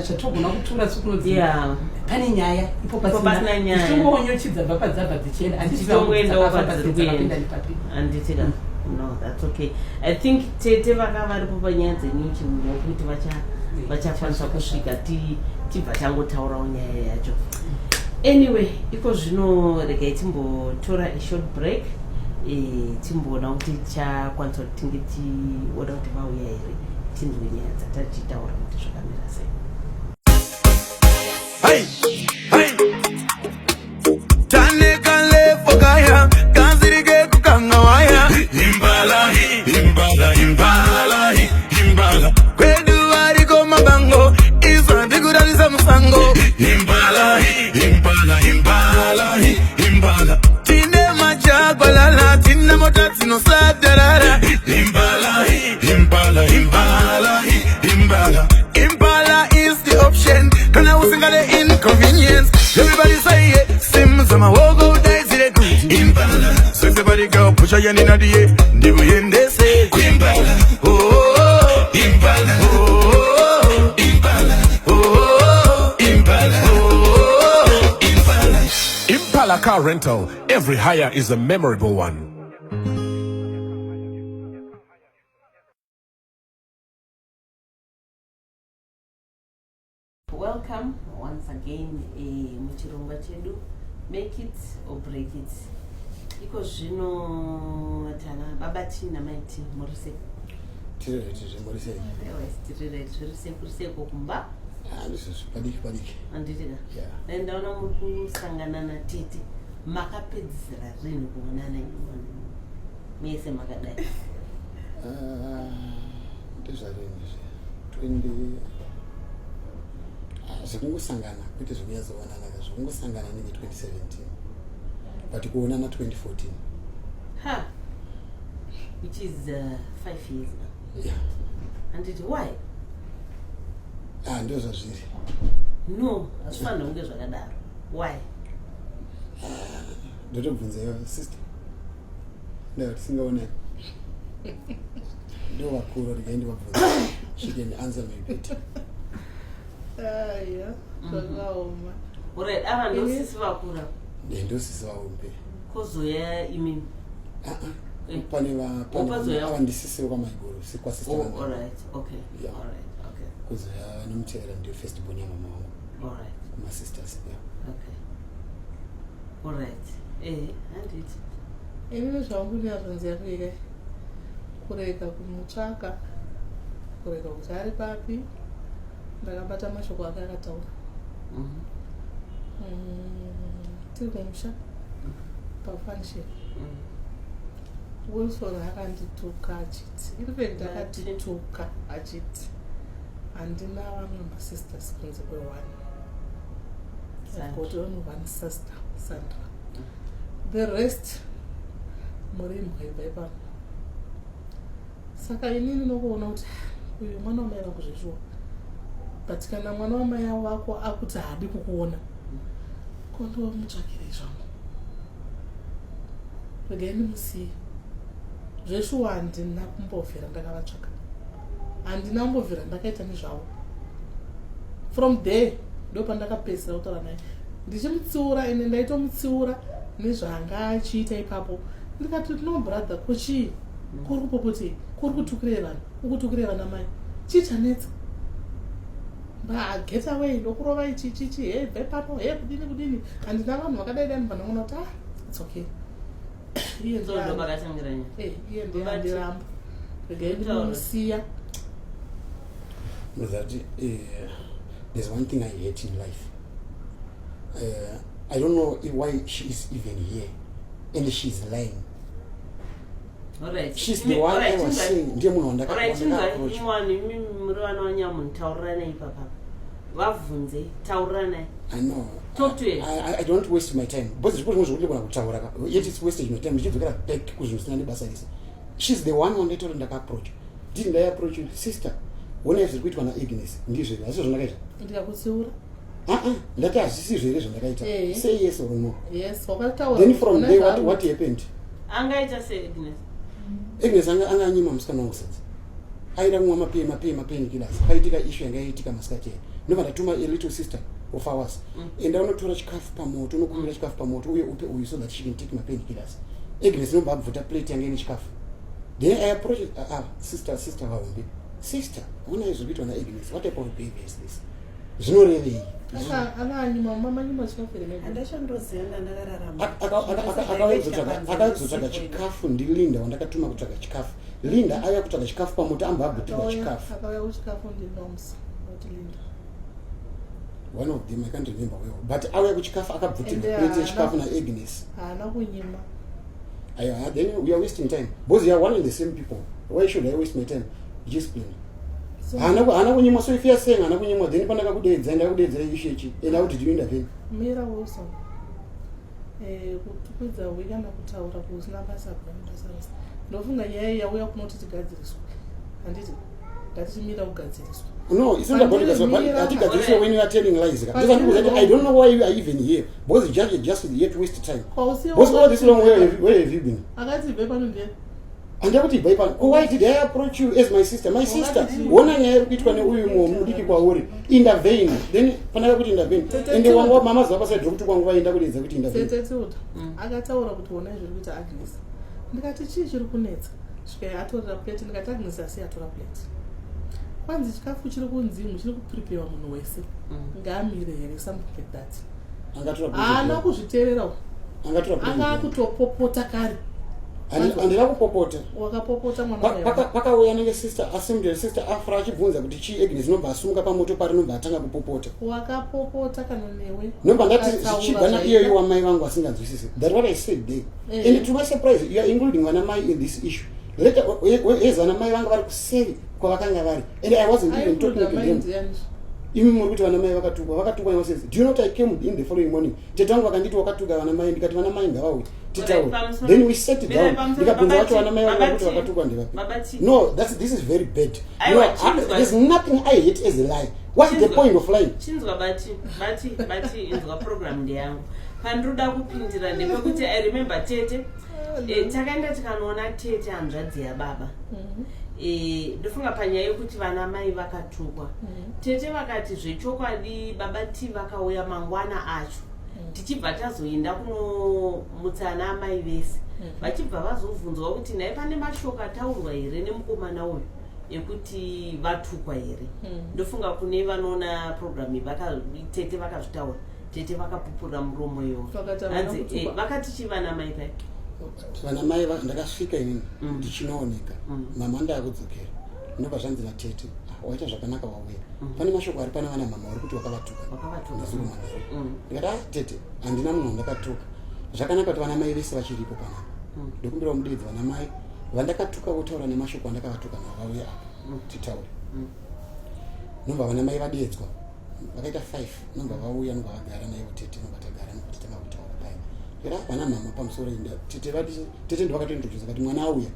zvatogona kutura sukunodzi pane nyaya ipo pasina nyaya tongoonyotchidza bva padzabva dzichienda
handitika no that's okay. I think tete vakava varipo panyaya dzenyuchi kuti vachakwanisa kusvika tibva tangotaurawo nyaya yacho. Anyway, iko zvino regai timbotora a short break timboona kuti tichakwanisa kuti tinge tioda kuti vauya here tinzwe nyaya dzatatichitaura kuti zvakamira sei.
Tanekalefogaya kanzirike kukangawaya imbala imbala imbala imbala kwedu variko mabango izandikuradisa musango imbala imbala imbala imbala tine machagwalala tine mota dzinosadharara imbala imbala imbala imbala imbala is the option kana usingale inconvenience. Everybody say it, Sims and my wogo days in it. Imbala, so everybody go push a yan in the air. Never end they say Imbala, oh, Imbala, oh, Imbala, oh, Imbala, oh, Imbala.
Impala Car Rental. Every hire is a memorable one.
Welcome once again muchirongwa chedu Make It or Break It. Iko zvino tana babati namaiti murise murise kumba anditika ndaona muri kusangana natete makapedzisira rinhu kuonana mese makadai
zvekungosangana kwete zvekunyatsoonana zvekungosangana nenge 2017 but kuonana 2014
which is 5 years now.
Yeah.
And it why?
Ndo zvazviri.
No, hazvifanira kunge zvakadaro. Why?
Ndotobvunzeyo sister. Ndo tisingaonani. Ndo vakuru regai ndivabvunza. She can answer me better.
Yeah, zvakaoma.
Alright, ava ndosisi vakura.
Ndosisi vaumbe.
Kozoya imini.
Pane ava ndisisiro kwamaiguru sikwasista.
Oh, alright, okay.
Yeah.
Alright, okay.
Kozoya nomutera ndio first born yamama wangu.
Alright.
My sisters, yeah.
Okay. Alright. Handit.
Inini zvangu ndinazvanzi yakuika kurega kumutsvaka, kurega kuti ari papi, ndakabata mashoko ake akataura. Tiri kumusha pafunction. Wilson akandituka achiti iripe ndakatituka achiti handina vamwe masisters kunze kwewani. I've got only one sister, Sandra. The rest muri mhwebva ipano. Saka inini nokuona kuti uyu mwana wamai vako zveshuwa, but kana mwana wamai wako akuti haadi kukuona, kondomutsvakirei zvangu, regai ndimusiye. Zveshuwa handina kumbobvira ndakavatsvaka, handina kumbobvira ndakaita nezvavo. From there ndopandakapedzisira kutaura naye ndichimutsiura, ende ndaitomutsiura nezvaanga achiita ipapo. Ndikati no brother, kuchii kuri kupopotei, kuri kutukirei vanhu, ukutukirei vana mai, chii chanetsa? Get away, ndokurova ichichichi, hey bve pano, hey kudini. Handina vanhu vakadai dani pandaona kuti it's okay. Iye ndiye andiramba, regai ndinomusiya.
That there's one thing I hate in life. I don't know why she is even here, and she's lying.
Alright.
She's the one I was saying. Ndiye munhu
alright, imwani muri vana vanyamunhu taurira naye papa. Vabvunze, taurira naye.
I know.
Talk to her.
I don't waste my time. Because zviko zvinokuti kana kutaura ka. Yet it's wastage my time. Ndichidzokera back kuzvisina nebasa rese. She's the one wandaitoda ndaka-approach. Didn't I approach you, sister? When I have kuitwa na Ignis, ndizvo asi zvandakaita.
Ndikakutsiura.
Ndati hazvisi zvere zvandakaita. Say yes or no.
Yes, wakataura.
Then from there what happened?
Angaita se Ignis.
Ignis anganyima musikana wangu sadzi. aida kumwa mapain killers paitika issue yanga yaitika masikati ndova ndatuma a little sister of ours enda unotora chikafu pamoto unokumbira chikafu pamoto uye upe uyu so that she can take mapain killers Agnes nomba abvuta plate yange ine chikafu then I approach sister Haumbi sister una izobitwa na Agnes what type of behavior is this zvinorevei akazotsvaga chikafu ndilinda wandakatuma kutsvaga chikafu Linda aya kutsvaga chikafu pamoto amba abvutirwa chikafu one of them I can't remember well but auya kuchikafu akabvutirwa plate yechikafu na Agnes then we are wasting time because you are one and the same people why should I waste my time just plain ana kunyimwa so ifia senga ana kunyimwa then panaka kudedza enda kudedza ishechi enda kuti tienda peni
mira Wilson kutukudza wekana kutaura kuzina basa kwamtasarasa ndofunga nyaya yauya kunoti tigadziriswa handiti ngatimira kugadziriswa
no it's not about it when you are telling lies I don't know why you are even here because the judge just yet waste time because all this long where have you been
akati bepanonde
andakuti bypass why did I approach you as my sister wona nyaya kuitwa neuyu mudiki kwauri intervene then panaka kuti intervene ende wangu mama zapa said kuti kwangu vaenda kudedza kuti intervene
akataura kuti wona izvo kuti Agnes ndikati chii chiri kunetsa svika atorera plate ndikati Agnes asi atora plate kwanzi chikafu chiri kunzimu chiri kuprepare munhu wese ngamire here something like that ana kuzviteerera anga kutopopota kare andira kupopota
wakapopota mwana
pakauya nenge sister assembly sister afra achibvunza kuti chi Agnes nomba asunga pamoto pari nomba atanga kupopota
wakapopota kana newe
nomba ndati chichibana iyo wamai vangu asinganzwisisi that what I said there and to my surprise you are including vana mai in this issue later vana mai vangu vari kuseri kwavakanga vari and I wasn't even talking to them imi muri kuti vana mai vakatukwa says do you know what I came in the following morning tetangu vakanditi wakatuka vana mai ndikati vana mai ngavawe titauri then we set it down ndikabvunza vacho vana mai vakakuti vakatukwa ndevapi no this is very bad no there's nothing I hate as a lie what's the point of lying
chinzwa bati inzwa program ndeyangu pandoda kupindira ndepekuti I remember tete takaenda tikanoona tete hanzvadzi yababa ndofunga panyaya yekuti vana mai vakatukwa tete vakati zvechokwadi baba ti vakauya mangwana acho tichibva tazoenda kunomutsa ana amai vese vachibva vazobvunzwa kuti nai pane mashoko ataurwa here nemukomana uyu ekuti vatukwa here ndofunga kune vanoona program tete vakazvitaura tete vakapupura muromo iwo vakati chivana mai pai
vana mai ndakasvika inini ndichinooneka mama ndakudzokera ndobva zvanzi natete waita zvakanaka wauya pane mashoko ari pana vana mama uri kuti wakavatuka ndikati tete handina munhu ndakatuka zvakanaka kuti vana mai vese vachiripo panapa ndokumbira mudedzi vana mai vandakatuka votaura nemashoko andakavatuka navo vauya apa titaure nomba vana mai vadedzwa vakaita 5 nomba vauya nomba vagara naivo tete nomba tagara nomba titanga kutaura paya era vana mama pamusoro inda tete ndovakatointroduce kati mwana auya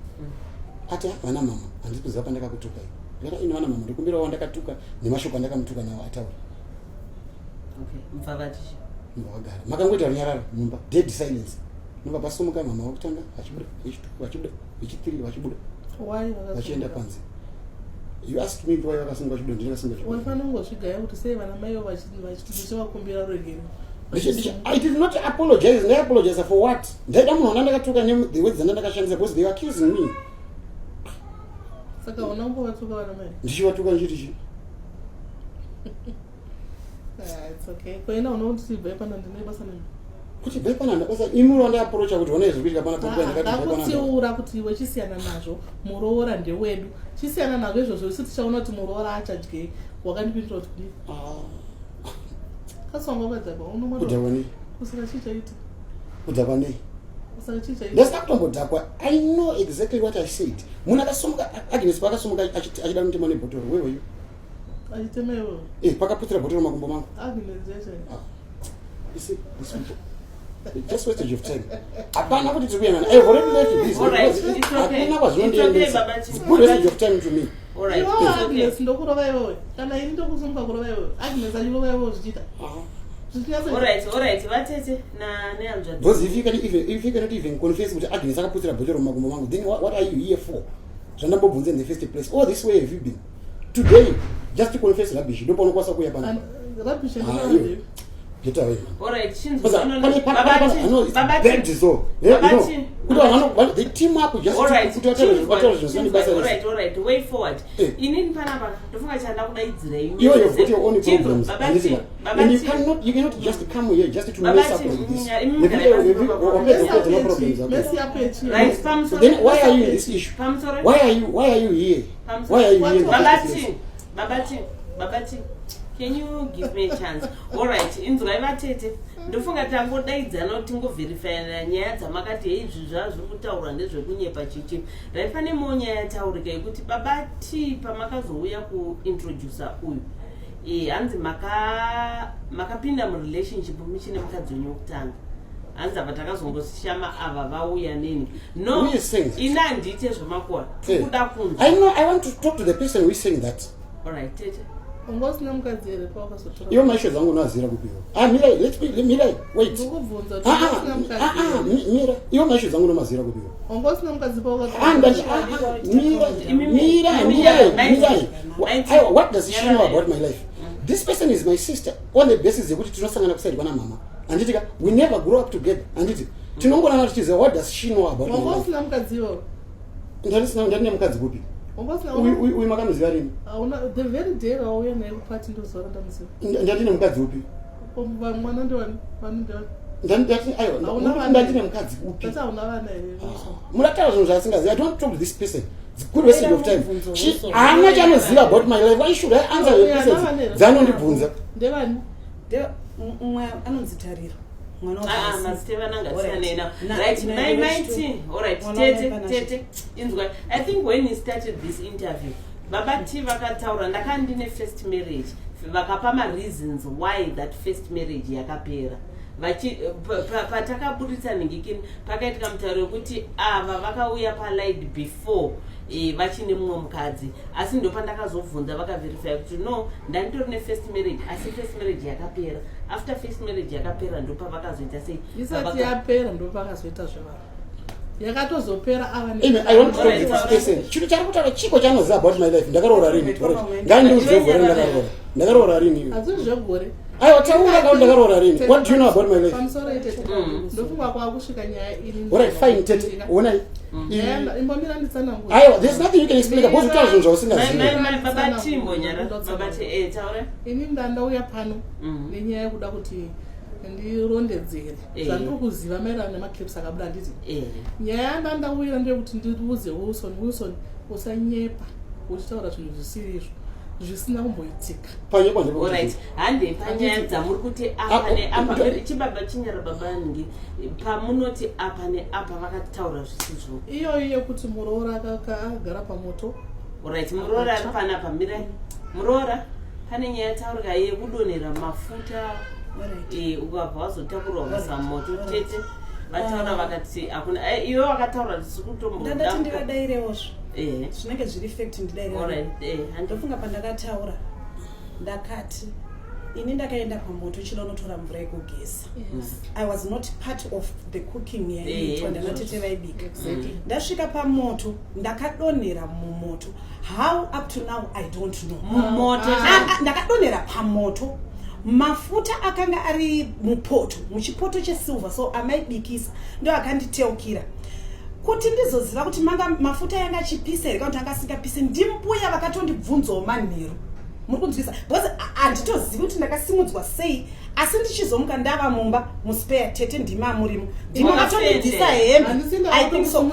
ati vana mama handisi kuziva pandakakutuka era ino vana mama ndikumbira wandakatuka nemashoko andakamutuka nawo ataura
mvavatishi
nomba vagara makangoita runyararo mumba dead silence nomba pasumuka mama wakutanga vachibuda vechitiri vachibuda vachienda panze you ask me why vakasunga vachibuda ndinakasunga
wafanongosvigaya kuti sei vana maivo vachivakumbira rwegero
I did not apologize. I apologize for what? Ndaida munhu andakatuka the words ndakashandisa because they were accusing me.
Saka unaambovatuka vana mai?
Ndichivatuka nchiti chi?
It's okay. Koina unoti bhaipana ndine basa nani?
Kuti bhaipana ndabasa imuri wandaapproacha kuti ona izvi kuitika pana pokuya ndakati bhaipana.
Ndakutiura kuti iwe chisiyana nazvo muroora ndewedu. Chisiyana nazvo izvozvo isi tichaona kuti muroora achadyei wakandipindura kuti kasongo kwedzaba unomwana
kudawani
usika chichaita
kudawani
usika chichaita
ndasakutambodhakwa I know exactly what I said munhu akasomuka Agnes pakasumuka achida kunotema nebhotoro where were you
achitema iwo
pakaputira bhotoro makumbo mangu
Agnes yeshe
you see this people just wastage of time apana kuti tikuyana I've already left this apana kwazvondiendesa it's good wastage of time to me
alright
Agnes ndokurova iwewe kana ini ndokusumuka kurova iwewe Agnes achirova iwewe zvichita
alright vatete nehanzvadzi
because if you cannot even confess kuti Agnes akaputira bhotoro mumakumbo mangu then what are you here for zvandambobvunza in the first place. All this way have you been? Today, just to confess rubbish, don't want to kuya pana.
Rubbish and
Get away, man.
All right, Shinzo.
Because I know it's bad so. They team up just
all right.
to
All right. Way forward. In Panama, don't forget
you've got your own problems. And you cannot just come here just to mess up like this.
Right,
so then why are you in this issue? Why are you here? Why are you here?
Babati. Can you give me a chance? All right, in driver tete. Ndofunga tangodaidza noti ngoverify nyaya dzamakati izvi zvazviri kutaura ndezvekunyepa chichi. Right, pane monya yataurika yekuti Babati pamakazouya kuintroduce uyu. Hanzi makapinda murelationship muchine mukadzi wenyu wekutanga. Hanzi apa takazongoshama ava vauya nini. No, ina handiti zvemakwa. Tikuda kunzwa.
I know, I want to talk to the person who is saying that.
All right, tete.
Iyo maisho zangu nazira kupiwa. Mirai, Mirai, wait. Mira, iyo maisho zangu nomazira kupiwa. Mirai. What does she know about my life? This person is my sister. On the basis yekuti tinosangana kusai kwana mama. Anditika, we never grow up together. Anditi, tinongona tichiziva what does she know about my life? Ndani mukadzi kupi? Uyu makamiziva rini?
The very day rauya naye kupati ndozora ndamuziva.
Ndatine mukadzi upi?
Mwana ndewani?
Ndatine mukadzi upi?
Tata hauna vana here.
Murataura zvinhu zvaasingaziva. I don't talk to this person. It's a good waste of time. Haana chaanoziva about my life. Why should I answer your questions? Dzaanondibvunza.
Ndevani?
Umwe anonzi Tariro.
I think when he started this interview, Babati vakataura ndakandine first marriage. Vakapa reasons why that first marriage yakapera. Patakaburitsa ningikini pakaitika mutauro wekuti ava vakauya palied before vachine mumwe mukadzi asi ndopandakazobvunza vakaverify kuti no ndanditori first marriage asi first marriage yakapera. After first marriage yakapera ndopavakazoita sei
isati yapera ndopakazoita zvevanhu yakatozopera ava
I want to talk to this person. Chinhu chari kutaura chiko chanoziva about my life. Ndakaroora rini? Ngandizvegore ndakaroora rini?
Hazviri zvegore.
Aiwa taura kauti ndakaroora rini? What do you know about my life?
Pamusoro itete. Ndofunga kwakusvika nyaya iri.
All right, fine, tete. Onai.
Imbomira nditsanangura.
Aiwa, there's nothing you can explain about utaura zvinhu zvausingazivi.
Babati mbonyara. Babati taura.
Ini ndandauya pano nenyaya yekuda kuti ndirondedzere zvandiri kuziva maererano nemaclips akabuda nditi nyaya yandandauya ndeyekuti ndiuze Wilson usanyepa uchitaura zvinhu zvisirizvo zvisina kumboitika.
Alright, hande panyaya dzamuri kuti apa neapa chibaba chinyara baba ningi pamunoti apa neapa vakataura zvisizvo
iyoyo yekuti muroora akagara pamoto.
Alright, muroora ari panapa mirai muroora pane nyaya yataurika yekudonhera mafuta ukabva wazotakurwa kusamoto tete vataura vakati hakuna iwe vakataura
ndandati ndivadairewozvo zvinenge zviri fact ndofunga pandakataura ndakati ini ndakaenda pamoto chida unotora mvura yekugeza. I was not part of the cooking yaitwa ndanatete vaibika. Ndasvika pamoto ndakadonhera mumoto. How up to now I don't know.
Mumoto
ndakadonhera pamoto. Mafuta akanga ari mupoto, muchipoto chesilver, so amaibikisa ndo akanditeukira. Kuti ndizoziva kuti manga mafuta yanga chipisa here kana akasingapise ndimbuya vakatondibvunzawo manheru. Muri kunzwisa because anditozivi kuti ndakasimudzwa sei asi ndichizomuka ndava mumba muspare tete ndima murimo ndima katondibvisa hembe. I think so.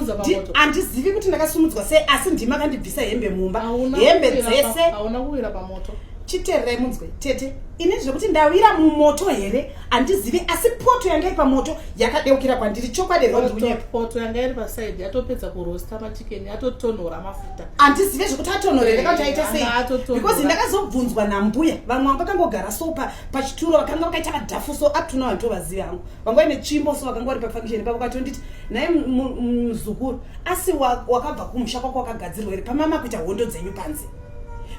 Andizivi kuti ndakasimudzwa sei asi ndima kandibvisa hembe mumba hembe dzese
hauna kuwira pamoto.
Chiterai munzwe tete ini zvekuti ndawira mumoto here andizivi asi poto yanga iri pamoto yakadeukira kwandiri chokwadi rondikunyepa.
Poto yanga iri paside yatopedza kurosta machikeni yatotonhora mafuta
andizivi zvekuti atonhorere kana kuti aita sei because ndakazobvunzwa nambuya vamwe vakangogara so pachituro vakanga vakaita madhafu so up to now handitovazivi hangu vanga vaine tsvimbo so vakanga vari pafunction pavo vakatonditi naye muzukuru asi wakabva kumusha kwako wakagadzirwa here pamama kuita hondo dzenyu panze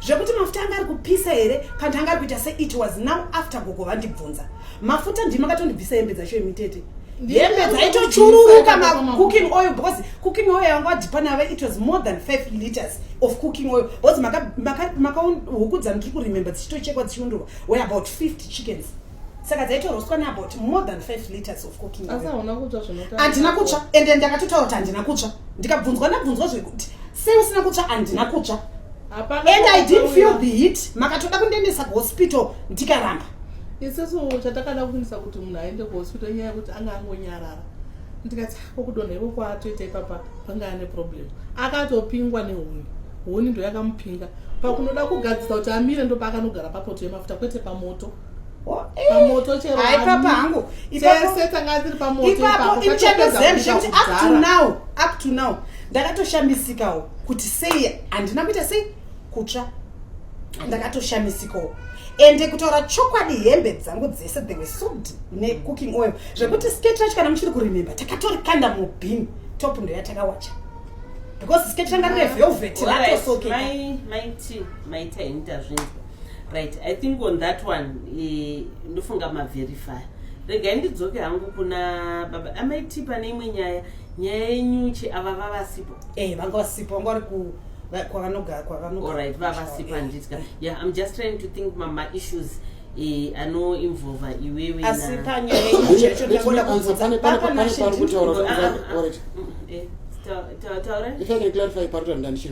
zvekuti mafuta anga ari kupisa here kana anga ari kuita se it was now after gogo vandibvunza mafuta ndima katondibvisa hembe dzacho emitete hembe dzaitochururuka macooking oil because cooking oil yanga wadhipana it was more than 5 liters of cooking oil because huku dzandiri kuremember dzichitochekwa dzichiundurwa were about 50 chickens saka dzaitoroswa neabout more than 5 liters of cooking oil. Handina kutsva ende ndakatotaura kuti handina kutsva ndikabvunzwa nabvunzwa zvekuti sei usina kutsva handina kutsva and I didn't feel the heat makatoda kundiendesa kuhospital ndikaramba.
Isusu chatakada kufunisa kuti munhu aende kuhospital nyaya yekuti anga angonyarara ndikati kokudonha ikoko atoita ipapa panga ane problem akatopingwa nehuni ndo yakamupinga pakunoda kugadzisa kuti amire ndo paakanogara papoto yemafuta kwete pamoto pamoto chero
hai papa hangu
tese tanga tiri pamoto
ipapo ichakazemshiti up to now ndakatoshamisikawo kuti sei handina kuita sei kutsva ndakatoshamisikawo ende kutaura chokwadi hembe dzangu dzese they were soaked necooking oil zvekuti skate racho kana muchiri kuremember takatorikanda mubhini top ndo yatakawacha because skate ranga rine velvet ratosokeka
maita initazvinzwa right. I think on that one ndofunga maverify regai ndidzoke hangu kuna baba amaiti pane imwe nyaya yenyuchi ava vavasipo
vanga vasipo vanga vari
alright vavasipa nditya yeah I'm just trying to think mama issues ano involve iwewe na
asipanya yenyuchi yacho ndakonda kubvunza
If I can clarify part of the marriage,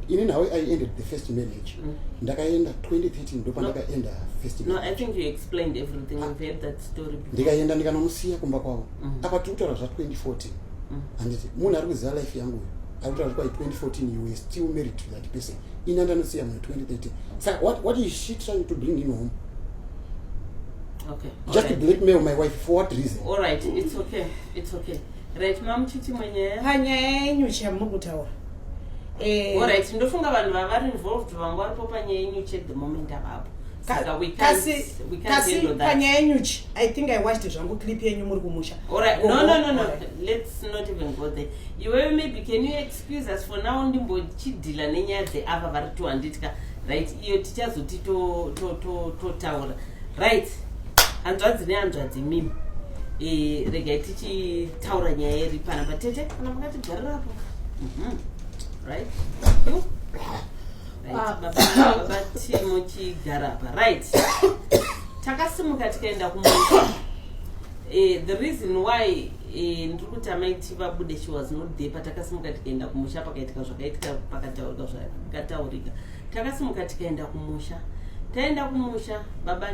in how I ended the first marriage, ndakaenda 2013 ndo pandakaenda first marriage.
No, I think you explained everything. We've heard that story before.
Ndikaenda ndikanomusiya kumba kwawo. Apa tikutaura zva 2014. Anditi munhu ari kuziva life yangu. Arikutaura kuti 2014 you were still married to that person. Inandanosiya mu 2013. So what is she trying to bring in home?
Okay.
Just to blackmail my wife for what reason?
All right, it's okay. It's okay. Right, mom chichi mwenye
panya yenyuchi yamukutaura
all right ndofunga vanhu vavari involved vangu varipo panya yenyuchi at the moment apapo saka we can't handle that.
Panya yenyuchi I think I watched zvangu clip yenyu muri kumusha.
All right, no, let's not even go there. Iwewe maybe can you excuse us for now ndimbochidhila nenyaya dzeava vari tohanditka right iyo tichazoti totaura right hanzvadzi nehanzvadzi mimi regai tichitaura nyaya iri pana patete kana makatigarirapo right baba timuchigara apa right takasimuka tikaenda kumusha the reason why ndiri kuti amaiti vabude she was not there patakasimuka tikaenda kumusha pakaitika zvakaitika pakataurika zvakataurika takasimuka tikaenda kumusha taenda kumusha baba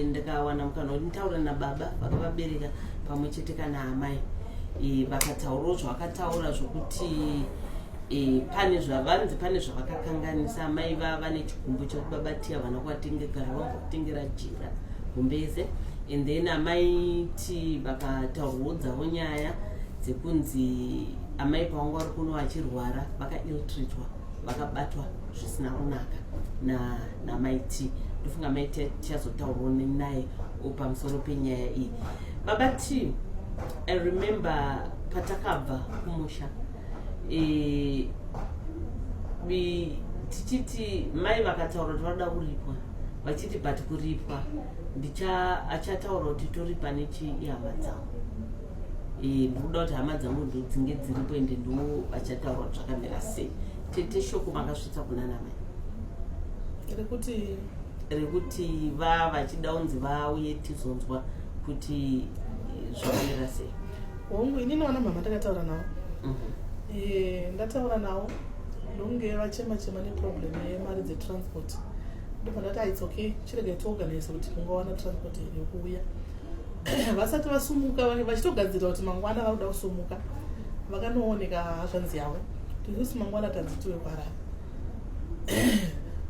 ndikawana mukana kuti nditaure nababa vakavabereka pamwe chete kana amai vakataurawo zvavakataura zvokuti pane zvavanzi pane zvavakakanganisa amai vava nechigumbu chokuti baba ti havana kuvatengegara vangotengera jira gumbeze and then amai ti vakataurawo dzavo nyaya dzekunzi amai pavanga vari kuno vachirwara vakailtreatwa vakabatwa zvisina kunaka na maiti ndofunga maiti tichazotaurawo naye pamusoro penyaya iyi baba ti I remember patakabva kumusha tichiti mai vakataura kuti vanoda kuripwa vachiti but kuripwa achataura kuti toripa nechihama dzangu ndikuda kuti hama dzangu ndodzinge dziripo ende ndo vachataura kuti zvakamira sei tete shoko makasvitsa kuna namai rekuti vachida unzi vauye tizonzwa kuti zvakamira sei
hongu inini wana mama takataura navo ndataura navo ndonge vachema neproblem yemari dzetransport ndopandati its okay chirege tiorganize kuti kungawana transport yokuuya vasati vasumuka vachitogadzira kuti mangwana vakuda kusumuka vakanooneka hazvanzi yavo tisusu mangwana tadzitiwe kwarara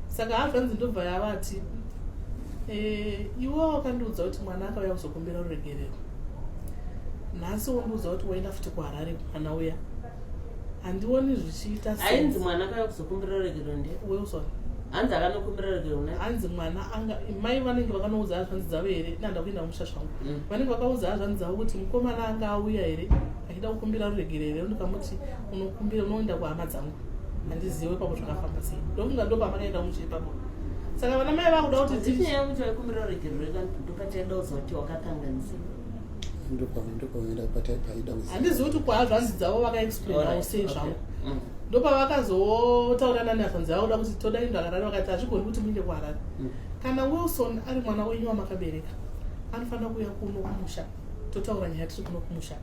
saka hazvanzi ndobva yavati iwe wakandiudza kuti mwana akauya kuzokumbira ruregerero nhasi wondiudza kuti waenda futi kuharare mwana uya handioni zvichiita
ainzi mwana akauya kuzokumbira ruregerero nde
wilson
hanzi akanokumbira ruregerero ne
hanzi mwana anga mai vanenge vakanoudza hazvanzi dzavo here nanda kuenda musha zvangu vanenge vakaudza hazvanzi dzavo kuti mukomana anga auya here achida kukumbira ruregerero ndikamuti unokumbira unoenda kuhama dzangu handizive pako zvakafamba sei ndofunga ndo pamakaenda musha ipapo saka vana mai vakuda kuti
tinyaya kuti vaikumbira ruregerero ndopataida uza kuti wakakanganisa
ndopaenda paida
handizivi kuti kwazvo hanzi dzavo vakaexplainawo sei zvavo ndopavakazotaura nanafanzi vauda kuti toda indo akarari vakati hazvigoni kuti muinde kuharari kana Wilson ari mwana wenyu wamakabereka anofanira kuuya kuno kumusha totaura nyaya tiri kuno kumusha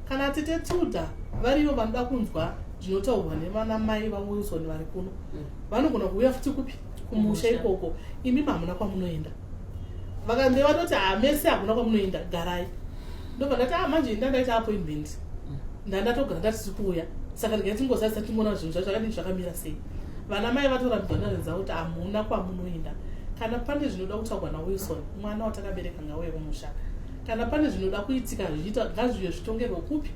kana tete Tilda variyo vanoda kunzwa zvinotaurwa nevana mai vaWilson vari kuno vanogona kuuya futi kupi kumusha ikoko imi hamuna kwamunoenda vakanze vatoti hamese hakuna kwamunoenda garai ndobva ndati manje ndandaita appointment ndandatogara ndatisi kuuya saka ndingatingozarisa timona zvinhu zvacho zvakadii zvakamira sei vana mai vatorambidza ndarenza kuti hamuna kwamunoenda kana pane zvinoda kutaurwa naWilson mwana watakabereka ngauye kumusha kana pane zvinoda kuitika zvichiita ngazviuye zvitongerwe kupi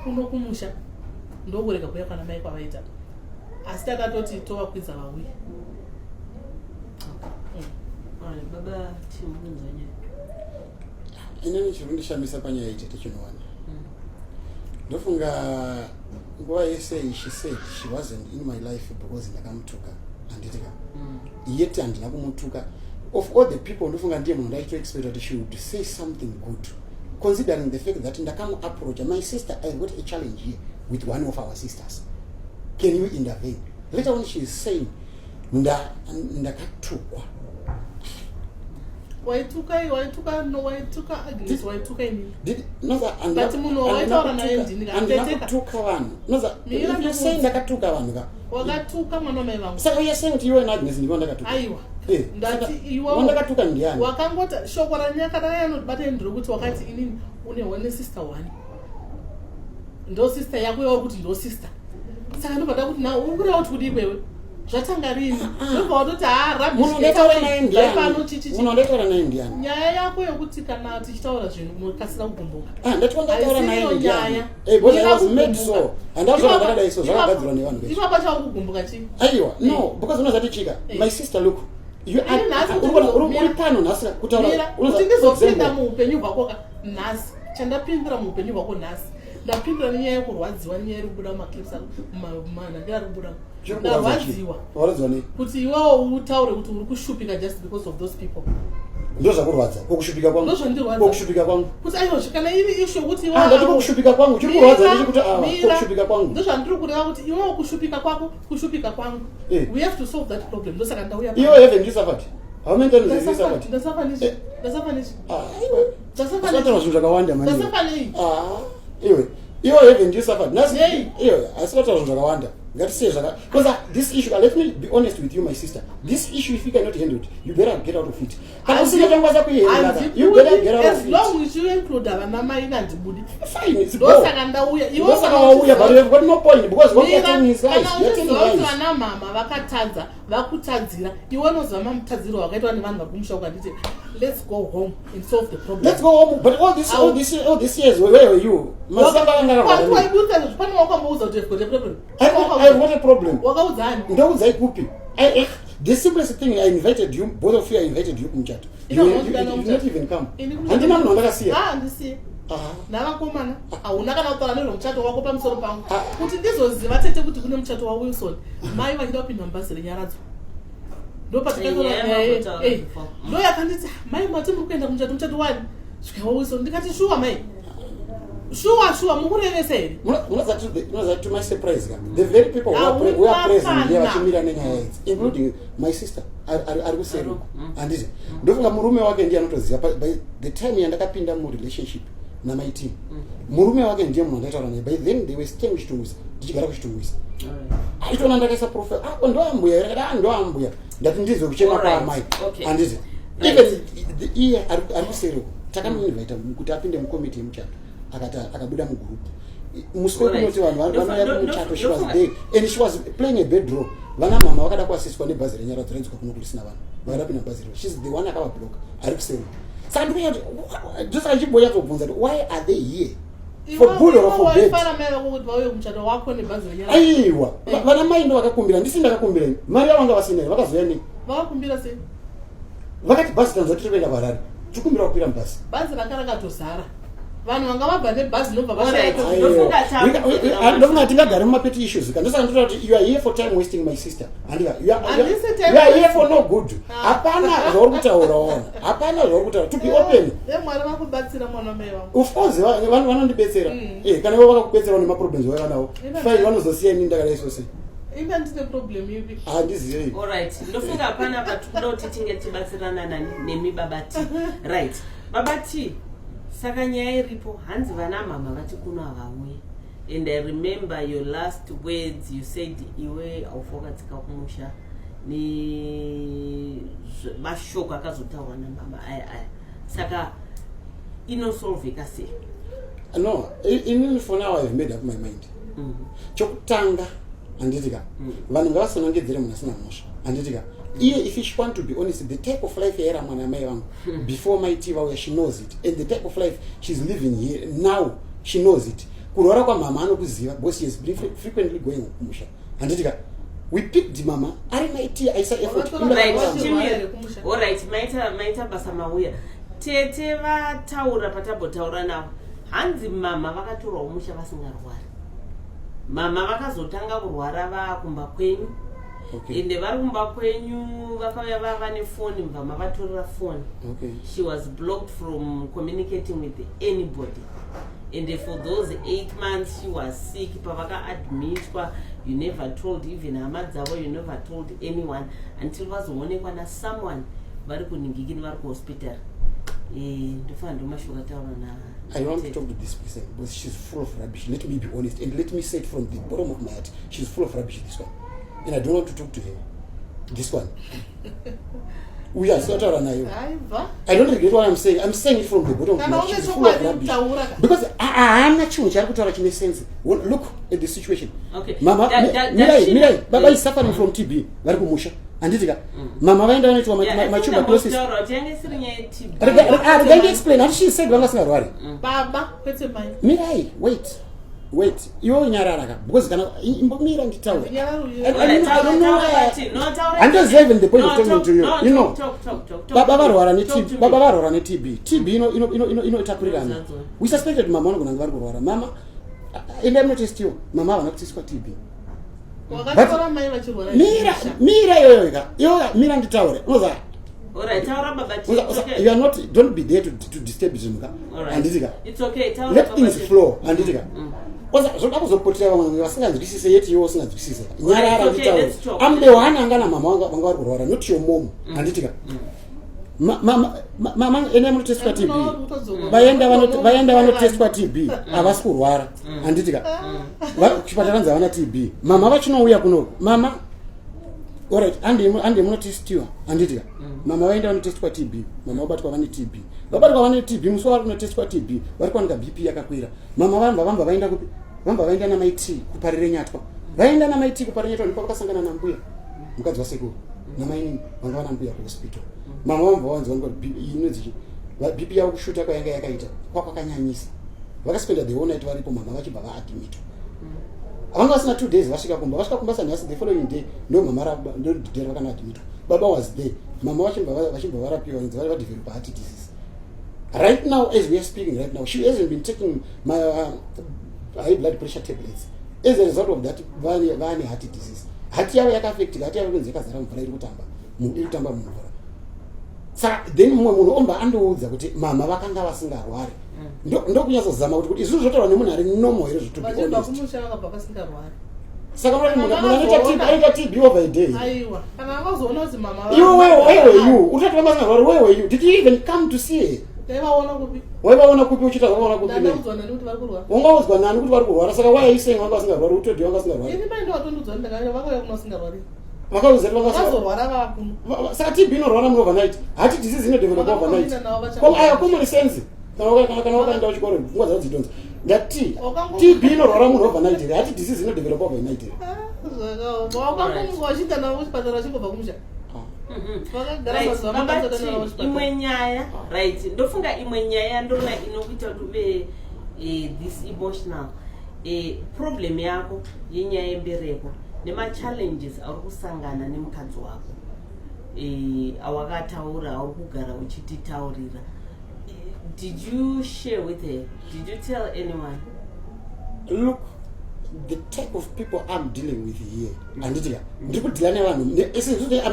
kuno kumusha ndokurega kuuya kana mai kwavaita asi takatoti tovakwidza vauye
baba chimubvunza nyaya
inini chirundishamisa panyaya itete chinowana ndofunga nguva yese she said she wasn't in my life because ndakamutuka handitika yet handina kumutuka. Of all the people ndofunga ndiye munhu ndaitoexpect that she would say something good considering the fact that ndakamu approach my sister. I got a challenge here with one of our sisters, can you intervene? Later on she is saying ndakatukwa.
Waituka Agnes waituka ini.
But
muno waitaura naye ndini
kateteka. Tuka vanhu. Noza. You say ndakatuka vanhu ka.
Wakatuka mwana mai vangu.
So you saying you and Agnes ndiko ndakatuka.
Aiwa. Ndati
iwa ndakatuka ndiani.
Wakangota shoko ranyaka raye anobata ndiro kuti wakati inini une one sister one. Ndo sister yako yauri kuti ndo sister. Saka ndobada kuti na uri kuti kudi wewe. Zvatangarini ndobva watoti
munondetaura naye ndiani
nyaya yako yokuti kana tichitaura zvinhu unokasira kugumbuka
ndatiwandataura naye ndiani because I was made so handazvona zvakadai so zvakagadzirwa nevanhu veshe
ipapo chakugumbuka chii
aiwa no because unozati chika my sister look you uri pano nhasi kutaura
kuti ndizopinda muupenyu hwako nhasi chandapindira muupenyu hwako nhasi ndapindira nenyaya yekurwadziwa nenyaya yekubuda mumaklips manhanga ari kubuda ndarwadziwa kuti iwewo utaure kuti uri kushupika just because of those people.
Ndo zvakurwadza kokushupika kwangu kokushupika kwangu
kuti aiwa kana iri issue kuti
iwewo ndati kokushupika kwangu chiri kurwadza ndechikuti kokushupika kwangu
ndo zvandiri kureva kuti iwewo kushupika kwako kushupika kwangu we have to solve that problem. Ndo saka ndauya
iwe have ndisafati how many times have you suffered? Ndasafani zvakawanda manje iwe have ndisafati nasi iwe asipata zvakawanda ngatisiye zvaka because this issue let me be honest with you my sister, this issue if you cannot handle it you better get out of it. Kana usina changwaza kuienda you better get out of it.
As long as you include vana mai nandibudi
fine it's
ndo saka ndauya
iwe saka wauya but you've got no point because what you're telling is right.
Kana vana mama vakatadza vakutadzira iwe nozama mutadziro wakaitwa nevanhu vakumusha ukanditi let's go home and solve the problem.
Let's go home but all this years where were you? Masamba
ngakavara kwa ibuta zvipano wakamauza kuti you've got a problem.
I've got a problem.
Wakaudzani
ndaudzai kupi? The simplest thing I invited you, both of you I invited you kumchato. You not even come. Handina munhu ndakasiya.
Ndisiye. Navakomana hauna kana kutaura nezvemuchato wako pamusoro pangu kuti ndizoziva tete kuti kune muchato waWilson mai vachida kupinda mubhazi renyaradzo ndo yakanditi mai mati muri kuenda muchato wani svika waWilson ndikati shuwa mai shuwa mukurevesa here
unoza to my surprise the very people who are present here vachimira nenyaya idzi including my sister ari kuseri handiti ndofunga murume wake ndiye anotoziva by the time yandakapinda murelationship namai team murume wake ndiye munhu andaitaura naye by then they were staying kuchitungwisa ndichigara kuchitungwisa aitona ndakaisa profile ako ndoambuya rakada ndoambuya ndati ndizwe kuchema kwaamai handiti even iye ari kuseri takamuinvita kuti apinde mukomiti yemuchato akabuda mugurupu muswe kunoti vanhu vanoya kumuchato she was there and she was playing a bad role. Vana mama vakada kuasiswa nebhazi renyaradzo renzwa kuno kurisina vanhu vakadapinda bhazi rero she's the one akavabloka ari kuseri saka ndikuti just achiboya tobvunza kuti why are they here for good or for bad? Aiwa vana mai ndo vakakumbira ndisi ndakakumbira mari yavanga vasinayo vakazoya nei
vakakumbira sei
vakati bhazi tanzwa tiri kuenda Harare tikumbira kukwira mubhazi
bhazi ranga rakatozara vanhu vanga vabva nebhazi nobva
Alright.
vashaya
ndofunga tingagare mumapeti issues ka ndosaka ndotaura kuti you are here for time wasting my sister andika you
Handisi time
are here
wasting.
for no good hapana zvauri kutaura ona hapana zvauri kutaura to be open
mwari vakubatsira mwanamai vangu
of course vanhu vanondibetsera kana ivo vakakubetsera nemaproblems vavanawo fai vanozosiya ini ndakadai sei
ive ndine problem ivi
handiziyei
Alright, ndofunga hapana patikuda kuti tinge tibatsirana nemi baba T. Right. Baba T, saka nyaya iripo hanzi vana mama vati kuno havauyi. And I remember your last words you said iwe aufakatsika kumusha ni mashoko akazotaurwa namama aya. Saka inosolveka sei?
No, even for now I've made up my mind. Chokutanga anditika vanhu ngavasanongedzere munhu asina mhosva anditika iye if she want to be honest the type of life yaira mwana mai vangu before my tea where she knows it and the type of life she's living here now she knows it kurwara kwamama anokuziva because she has been frequently going kumusha anditika we picked mama ari my tea aisa effort
Alright, maita basa mauya tete vataura patambotaura navo hanzi mama vakatorwa umusha vasingarwari mama vakazotanga kurwara vakumba kwenyu ende vari kumba kwenyu vakauya vava nefoni mva mavatorera foni she was blocked from communicating with anybody and for those 8 months she was sick pavakaadmitwa you never told even hama dzavo you never told anyone until vazoonekwa nasomeone vari kuningikini vari kuhospital ndofana ndomashoka taura na
I want to talk to this person because she's full of rubbish. Let me be honest and let me say it from the bottom of my heart. She's full of rubbish, this one. And I don't want to talk to her. This one. We are sort of I don't regret what I'm saying. I'm saying it from the bottom of my heart. She's full of rubbish. Because I'm not sure what makes sense. Look at the situation.
Okay.
Mama, Mirai, Baba is suffering from TB. Varikumusha. Anditika. Mama vaenda vanetwa machuberculosis. Can explain? And she said vangasingarwari.
baba kwete mai
Mirai, wait. Iwo nyararaka because kana imbomira nditaura. I don't know why. And that's even the point of talking to you. You know. Baba varwara ne TB. TB inotapurirana. We suspected mama vanogona vari kurwara. Mama ende munotestiwa. Mama havana kutestiswa TB.
wakatora mai vachirwara
Mira yoga mira nditaure. Unoza
Alright, taura baba T.
you are not, don't be there to disturb Zimuka. Anditika.
It's okay, taura
Let
baba
things
T.
flow. Anditika. Zvoda kuzopotera vamwe vasinganzwisise yeti iwo usinganzwisise nyarara nditaura. I'm the one angana mama vanga vari kurwara not your mom. Anditika. Mama ene munotestwa TB. Vaenda vanotestwa TB. Havasi kurwara. Anditika. Kuchipatara nzavana TB. Mama vachinouya kuno. Mama alright, ande munotestiwa anditika mama vaenda vanotestwa TB mama vabatwa vane TB vabatwa vane TB musi vari kunotestwa TB vari kuwanika BP yakakwira mama vamba vaenda kupi vamba vaenda namaiti kuparire nyatwa vaenda namaiti kuparire nyatwa ndipo vakasangana nambuya mukadzi wasekuru namaini vanga vana mbuya kuhospital mama vamba vanzwa inonzi BP yavo kushuta kwayanga yakaita kwakanyanyisa vakaspenda the whole night varipo mama vachibva vaadmitwa vanga vasina 2 days vasvika kumba sanhasi the following day ndo mama ndo didera vakana admitwa baba was there mama vachibva varapiwa nzi vari vadevelopa heart disease right now as we are speaking right now she hasn't been taking my high blood pressure tablets as a result of that vane heart disease hati yavo yakaafectika hati yavo kunzi yakazara mvura iri kutamba mumvura saka then mumwe munhu omba andoudza kuti mama vakanga vasingarwari ndokunyatsozama kuti izvizvi zvotaurwa nemunhu ari normal here zvito saka munhu anoita TB over a day
aiwa kana akazoona kuti mama
where were you utati vamasingarwari where were you did you even come to see her waivaona kupi uchita vavaona kupi ungaudzwa nani kuti vari kurwara saka why are you saying vanga vasingarwari utodi vanga vasingarwari saka TB inorwara overnight hati disease inodevelopa overnight aya common sense kana wakaenda kuchikoro pfungwa dzavo dzidonza ndati TB inorwara munhu overnight here hati disease inodevelopa overnight here
imwe nyaya right ndofunga imwe nyaya ndona inokuita kuti uve this emotional problem yako yenyaya yembereko nema-challenges auri kusangana nemukadzi wako awakataura auri kugara uchititaurira Did you share with her? Did you tell anyone?
Look, the type of people I'm dealing with here, and I'm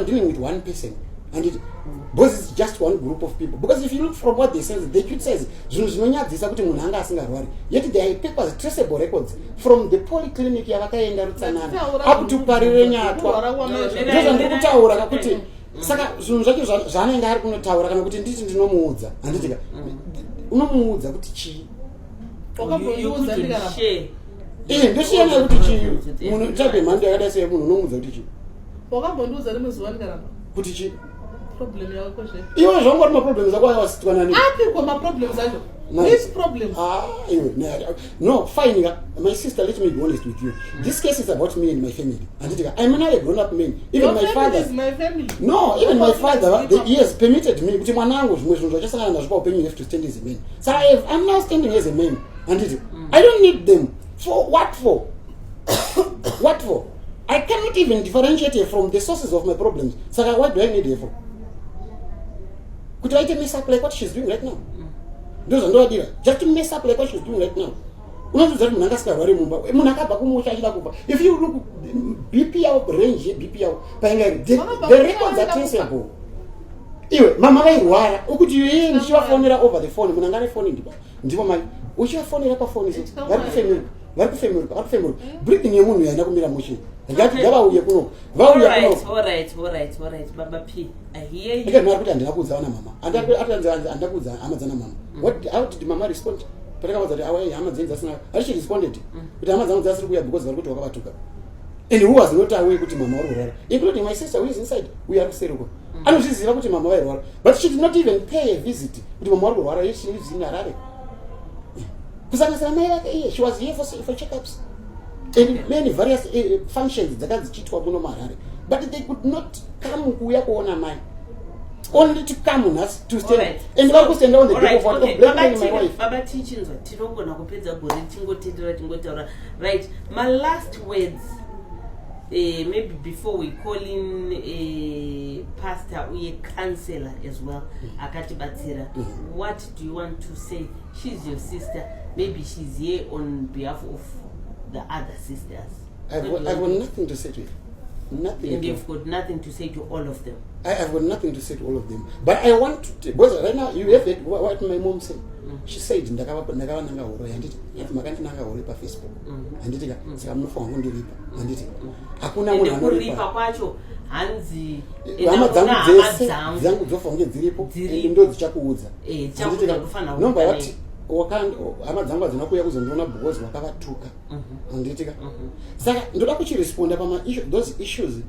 dealing with one person, and because it's just one group of people. Because if you look from what they say, they criticize. Yet there are papers, traceable records from the polyclinic up to Parirenya. Saka zvinhu zvacho zvaanenge ari kunotaura kana kuti nditi ndinomuudza handitika unomuudza kuti chii ndosiyana kuti chii munhu chabe mhando yakadai sei munhu unomuudza kuti chii
wakambondiudza rimwe zuva ndikaramba
kuti chii
problem yako zve
iwe zvangori maproblems ako ayawasitwa nani
api kwa maproblems acho this problem
no fine my sister, let me be honest with you. This case is about me and my family. I'm not a grown-up man. Even
your
my father
is my family.
No, even my father, he has permitted me. You have to stand as a man. So I'm now standing as a man. I don't need them. For what for? What for? I cannot even differentiate from the sources of my problems. So what do I need her for? Could I mess up like what she's doing right now? Those are no idea. Just to mess up like what she's doing right now. If you look BP out range, BP out, the records are traceable. Mama, could you phone over the phone? When I got a phone in the what's your phone? Breathing your moon, and I'm all right, Baba P. I hear you. What? How did Mama respond? She responded. Because and who was not away with Mama, including my sister who is inside. We are Serugo. I know she's about Mama, but she did not even pay a visit to Mama. She lives in Arare. She was here for checkups and many various functions that are but they could not come only to come on us to stay right. And so, stand on the right. Right. My last words, maybe before we call in a pastor or a counselor as well, Akati Batira, what do you want to say? She's your sister. Maybe she's here on behalf of the other sisters. I've got nothing to say to you. Nothing. And you've got nothing to say to all of them. I've got nothing to say to all of them. But I want to, because right now you have it, what my mom said. She said, Facebook. Those issues.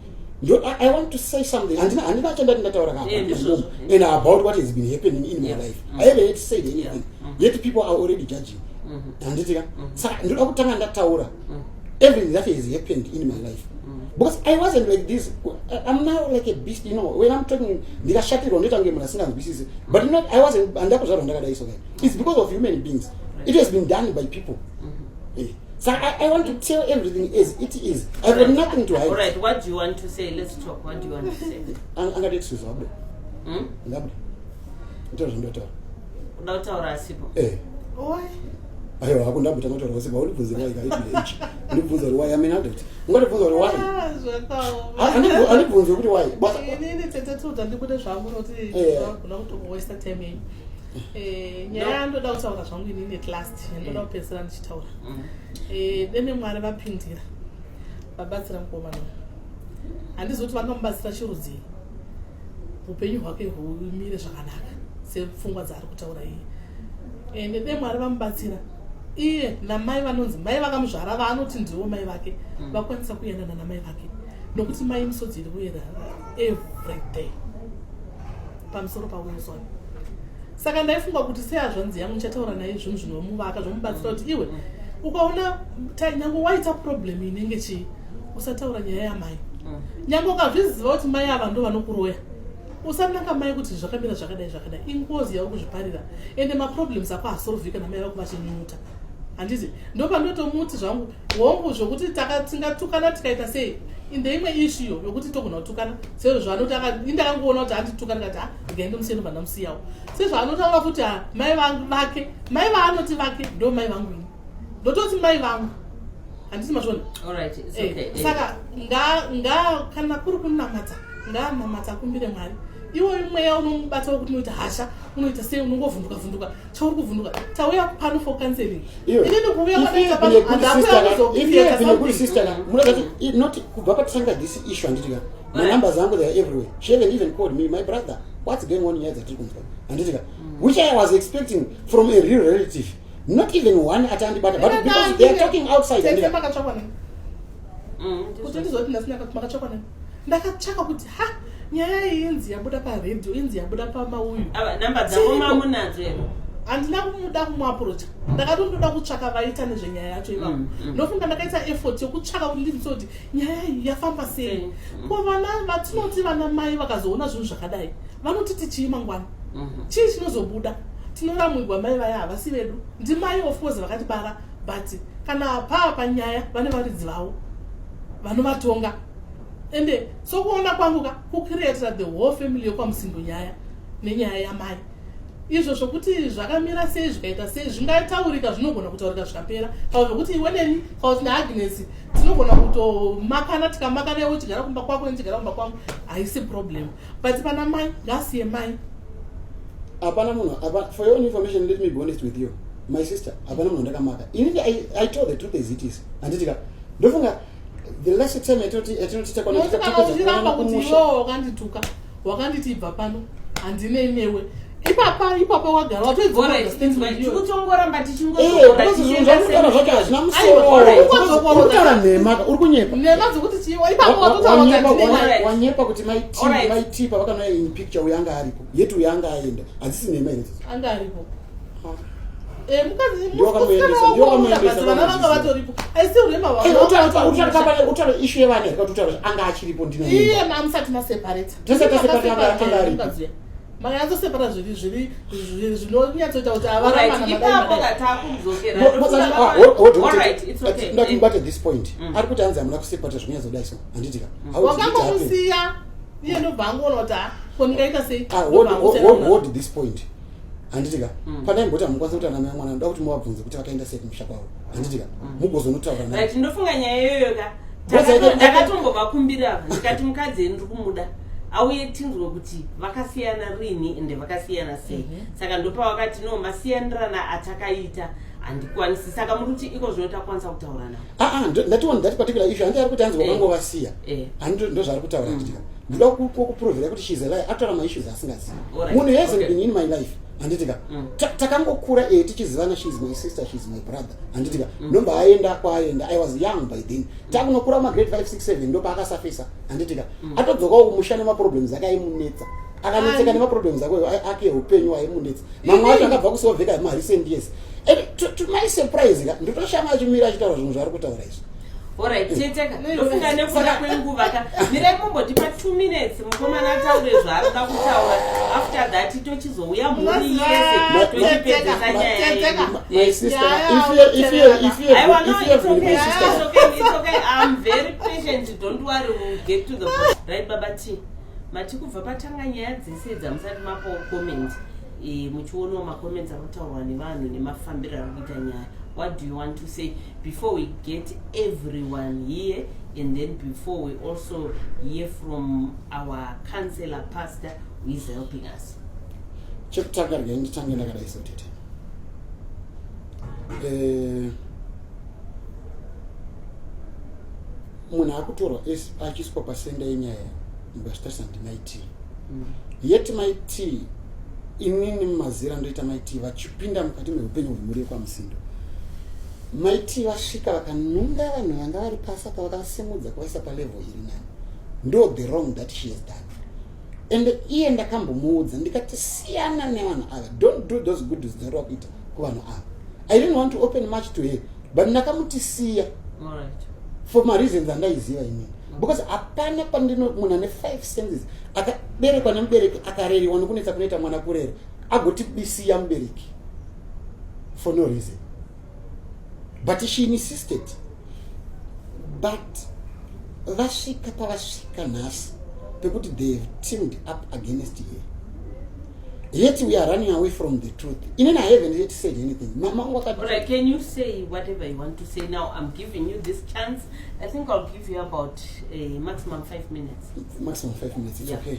I want to say something and about what has been happening in my life. I haven't said anything. Yet people are already judging. Everything that has happened in my life. Because I wasn't like this. I'm now like a beast, when I'm talking, but not I wasn't, and that was it's because of human beings. It has been done by people. So I want to tell everything as it is. I've got nothing to hide. All right, what do you want to say? Let's talk. What do you want to say? I'm going to excuse you. Why? I don't know nyaya ndoda kutaura zvangu inini at last ndoda kupedzisira ndichitaura deme mwari vapindira vabatsira mukomana handizoti vangamubatsira chirudzii upenyu hwake humire zvakanaka sepfungwa dzaari kutaura iye ende deme mwari vamubatsira iye namai vanonzi mai vakamuzvara vaanoti ndiwo mai vake vakwanisa kuendana namai vake nokuti mai misodzi iri kuyera every day pamusoro pawinsoni. Saka ndaifunga kuti seyazvanzi yangu ndichataura naye zvinhu zvinomuvaka zvomubatsira kuti iwe ukaona nyange waita problem inenge chii usataura nyaya yamai nyange ukazviziva kuti mai ava ndo vanokuroya usananga mai kuti zvakamira zvakadai zvakadai ingozi yavo kuzviparira ende maproblems ako hasolvika namai vako vachinyuta handiti ndo pandotomuti zvangu hongu zvokuti tingatukana tikaita sei
inde imwe ishiyo yokuti togona kutukana sezvanoti indakangoona kuti anditukana kati ndikaende musiyeni vandamusiyawo sezvanotaura kuti mai vangu vake mai vaanoti vake ndo mai vangu ini ndototi mai vangu handisi mashona. Saka kana kuri kunamata nganamata akumbire Mwari. Iwe mweya unomubata wokuti unoita hasha unoita sei unongovhunduka chauri kuvhunduka tauya pano for counseling
not kubva patanga this issue anditika my numbers zangu they are everywhere. She even called me, my brother, what's going on here that anditika, which I was expecting from a real relative, not even one atandi but because they are talking outside
ndakachaka kuti nyaya iyi inzi yabuda paredhiyo inzi yabuda pamauyu
namba dzako mamunadzo ero
handina kumuda kumuaprocha ndakatondoda kutsvaka vaita nezvenyaya yacho ivavo ndofunga ndakaita effort yokutsvaka kuti ndinzwe kuti nyaya iyi yafamba sei ko vana vatinoti vana mai vakazoona zvinhu zvakadai vanoti tichii mangwana chii chinozobuda tinoramwirwa mai vaya havasi vedu ndimai of course vakatibara but kana pava panyaya vane varidzi vavo vanovatonga ende sokuona kwangu kucreatira the whole family yokwamusindo nyaya nenyaya yamai izvo zvokuti zvakamira sei zvikaita sei zvingataurika zvinogona kutaurika zvikapera kana zvokuti iwe neni kana kuti naAgnes tinogona kutomakana tikamakana iwe uchigara kumba kwako ndichigara kumba kwangu haisi problem but pana mai ngasiye mai
apana munhu for your own information let me be honest with you my sister apana munhu ndakamaka inini I told the truth as it is anditika ndofunga the last time atinotita kwa
ndiramba kuti iwo wakandituka wakanditi ibva pano handine newe ipapa wagara
watotongoramba
tichingoramba
dzokuti
wanyepa kuti maitipa vakanoya in picture uyanga aripo yetu uyanga aenda hadzisi nema ine
anga aripo
utaura ishu yevana yakatutaura anga achiripo
iye mamusati maseparata makanyatosepara zviri zvinonyatsoita kuti
avaramanaakubata this point ari kuti hanzi hamuna kuseparata zvinyatsodayi so handitika
wakangomusiya iye ndobva angoona kuti koningaita sei
hold this point handitika pandaimboti hamukwanisa kuti ana mai mwana ndoda kuti muvabvunze kuti vakaenda sei kumusha kwavo handitika mugozonotaura naye
ndofunga nyaya iyoyoka ndakatongovakumbira ndikati mukadzi ndiri kumuda auye tinzwe kuti vakasiyana rini ende vakasiyana sei saka ndopa wakati no masiyanirana atakaita handikwanisi saka muri kuti iko zvino takwanisa kutaura navo
ndationa that particular issue handi ari kuti hanzi vakangovasiya handi ndozvaari kutaura nditika ndoda kuprovera kuti she's alive ataura maissues asingazivi munhu hasn't been in my life handitika takangokura tichizivana she's my sister she's my brother handitika nomba aenda kwaenda I was young by then takunokura magrade 5 6 7 ndopa akasafisa handitika atodzokawo kumusha nemaproblems ake aimunetsa akanetseka nemaproblems ake upenyu aimunetsa mamwe acho akabva kusovheka marecent years to my surprise nditoshama achimira achitaura zvinhu zvaari kutaura izvi
alright teteka ndofunga nekuda kwenguva mirai mombotipa 2 minutes mukomana ataure zvaarida kutaura after that tochizouya mhuri yese tochipedzesa nyaya I'm very patient, don't worry, we'll get to the point. Right baba T mati kubva patanga nyaya dzese dzamusati mapo comment muchiona macomments akutaurwa nevanhu nemafambiro ari kuita nyaya. What do you want to say before we get everyone here and then before we also hear from our counselor pastor who is helping us?
Chekutanga nditange ndakadaisa kutete munhu akutorwa achiswa pasenda yenyaya mbasitasa ndimaiti yeti maiti inini mazera ndoita maiti vachipinda mukati meupenyu hwemuri kwamusindo maiti vasvika vakanunga vanhu vanga vari pasi apa vakasimudza kuvaisa palevel iri nani ndo the wrong that she has done and iye ndakambomuudza ndikati siyana nevanhu ava don't do those good deeds dzinoda kuita kuvanhu ava. I didn't want to open much to her but ndakamutisiya for my reasons andaiziva inini because hapana pandino munhu ane 5 senses akaberekwa nemubereki akareriwa nokunetsa kunoita mwana kurera agotibisiya mubereki for no reason but she insisted but vasvika pavasvika nhasi pekuti they have teamed up against her. Yet we are running away from the truth. Even I haven't yet said anything. Mama,
Alright, can you say whatever you want to say now? I'm giving you this chance. I think I'll give you about maximum 5 minutes.
Maximum 5 minutes, it's okay.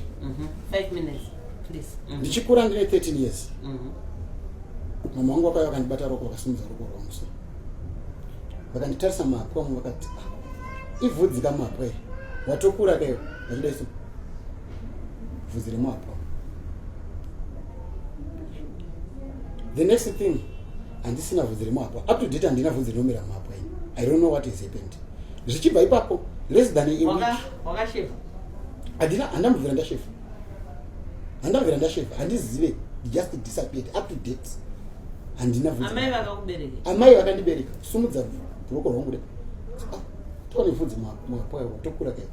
5 minutes, please.
Ndichikura ndine 13 years. Mama wangu wakauya vakandibata roko vakasimudza roko rwamusoro. Vakanditarisa mapu vamwe vakati ivhudzi kamapu watokura kayo vachida isu vhudzi remapu. The next thing, handisina vhudzi remapu. Up to date handina vhudzi rinomera mapu. I don't know what has happened. Zvichibva ipapo less than a week.
Wakashefa?
Handambvira ndashefa. Handambvira ndashefa. Handizive, just disappeared. Up to date. Handina vhudzi.
Amai vakakubereka?
Amai vakandibereka. Sumudza ruoko rwangu kudai. Tone vhudzi mapu ayo tokura kayo.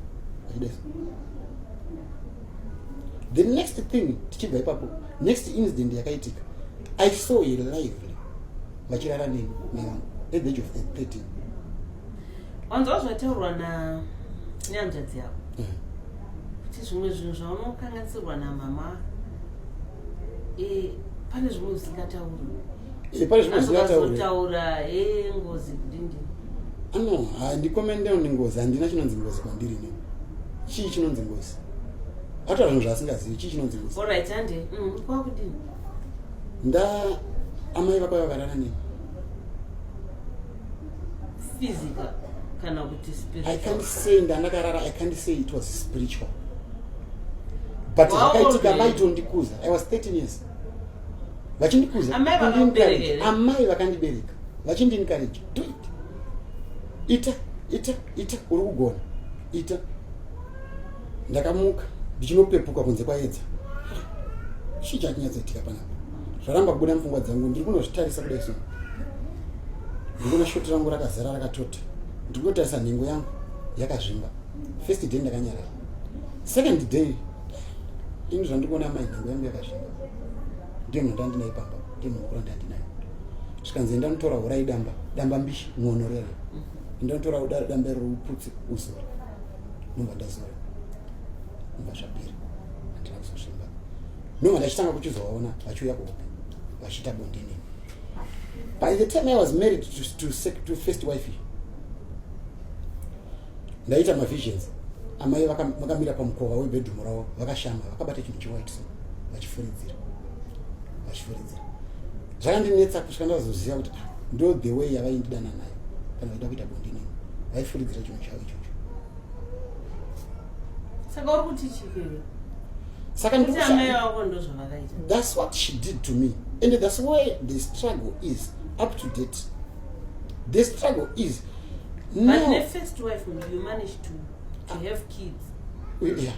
The next thing, tichibva ipapo, next incident yakaitika. I saw it lively. Vachirara nevangu at the age of 13.
Wanzo zvataurwa nehanzvadzi yako kuti zvimwe zvinhu zvaunokanganisirwa namama pane zvimwe zvisingatauri.
Pane zvimwe
zvisingataura ngozi kudindi.
Ano, handikomende ngozi, handina chinonzi ngozi kwandiri ne. Chii chinonzi ngozi? Hata zvinhu zvasingazivi, chii chinonzi ngozi?
Alright, hande, kwakudini?
Amai vakauya vakarara neni.
Physical kana kuti spiritual?
I can't say ndandakarara, I can't say it was spiritual. But vakaitika vaitondikuza. I was 13 years. Vachindikuza.
Amai vakakubereka?
Amai vakandibereka. Vachindincourage. Do it. Ita, uri kugona. Ita. Ndakamuka. Ndichinopepuka kunze kwaedza. Chii chachinyatsoitika panapa? Zvaramba kubuda mupfungwa dzangu. Ndiri kunozvitarisa kudai sono. Ndiri kuona shoti rangu rakazara rakatota. Ndiri kutarisa nhengo yangu yakazvimba. First day ndakanyarara. Second day ini zvandiri kuona mai nhengo yangu yakazvimba. Ndiyo mhanda ndinayo pamba. Ndiyo mhukura ndandinayo. Zvikanzi ndanotora hurai damba mbishi muonorere. Ndanotora damba ruputsi uzora. Nobva ndazora. Nobva zvapera. Handina kuzosvimba. Nobva ndachitanga kuchizovaona vachiuya kuhope. Vachiita bonde neni. By the time I was married to first wife, ndaita mavisions. Amai vakamira pamukova webedroom ravo vakashama vakabata chinhu chewhite so vachifuridzira. Zvakandinetsa kusvika ndazoziva kuti ndo the way yavaindidana nayo kana vaida kuita bonde neni. Vaifuridzira chinhu chavo ichocho.
Saka uri kuti chikere?
Saka
amai vako ndo zvavakaita?
That's what she did to me. And that's where the struggle is up to date. The struggle is
But the first wife, you managed to have kids.
Yeah,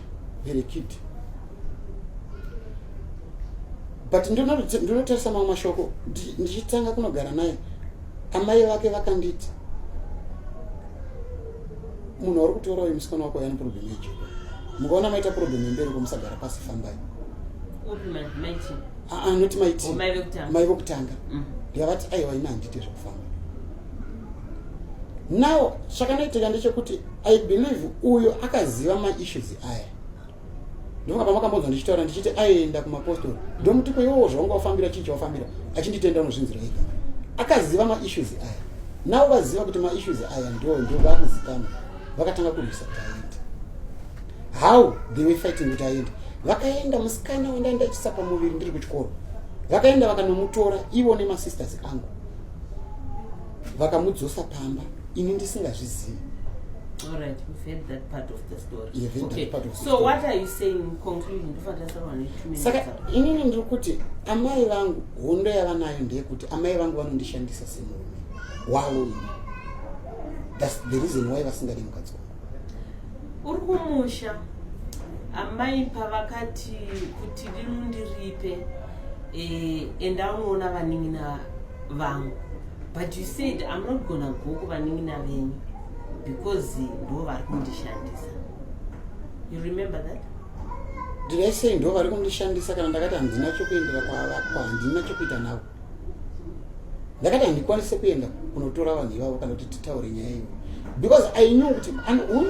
very kid. But ndinotarisa mamwe mashoko ndichitanga kunogara naye amai vake vakanditi munhu ari kutora uyu musikana wako yana problem yejeko mukaona maita problem yemberi komusagara pasi fambai noti maiti mai vokutanga ndikavati aiwa ina handiti zvekufamba. Now chakanoitika ndechekuti I believe uyo akaziva maissues aya ndokapa makambonzwa ndichitaura ndichiti aenda kumapostori ndomuti kweiwowo zvawanga wafambira chii chawafambira achinditenda unozvinzira ega akaziva maissues aya. Now vaziva kuti maissues aya ndo vakuzikana vakatanga kurwisa kuti aende. How they were fighting kuti aende? Vakaenda musikana wandaenda chisapa muviri ndiri kuchikoro vakaenda vakanomutora ivo nemasisters angu vakamudzosa pamba ini ndisingazvizivi.
All right, we've heard that part of the story.
Yeah,
okay.
Part of the
so
story.
What are you saying in conclusion?
Saka inini ndiri kuti amai vangu hondo yavanayo ndeyekuti amai vangu vanondishandisa semurume wavo ini. That's the reason why vasingadi mukadzi wangu.
Uri kumusha amai pavakati kuti rinundiripe enda unoona vanin'ina vangu, but you said I'm not gonna go kuvanin'ina venyu because ndo vari kundishandisa. You remember that?
Did I say ndo vari kundishandisa kana ndakati handina chokuendera kwavakwa handina chokuita navo? Ndakati handikwanise kuenda kunotora vanhu ivavo kana kuti titaure nyaya iyo. because I know kuti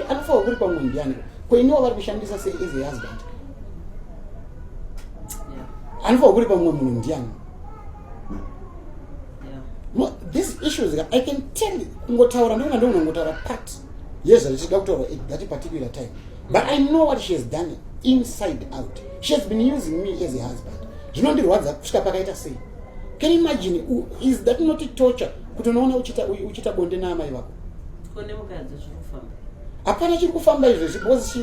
anofanwa kuri pamwe ndiani kwainiwa vari kushandisa sei as a husband anofanwa kuri pamwe munhu ndiani. No, these issues I can tell you kungotaura ndona ndongotaura part yezvachida kutaura at that particular time, but I know what she has done inside out. She has been using me as a husband. Zvinondirwadza kusvika pakaita sei. Can you imagine? Is that not torture? Kuti unoona uchita bonde naamai vako
kone mukadzi zvekufamba
hapana chiri kufamba izvezvi because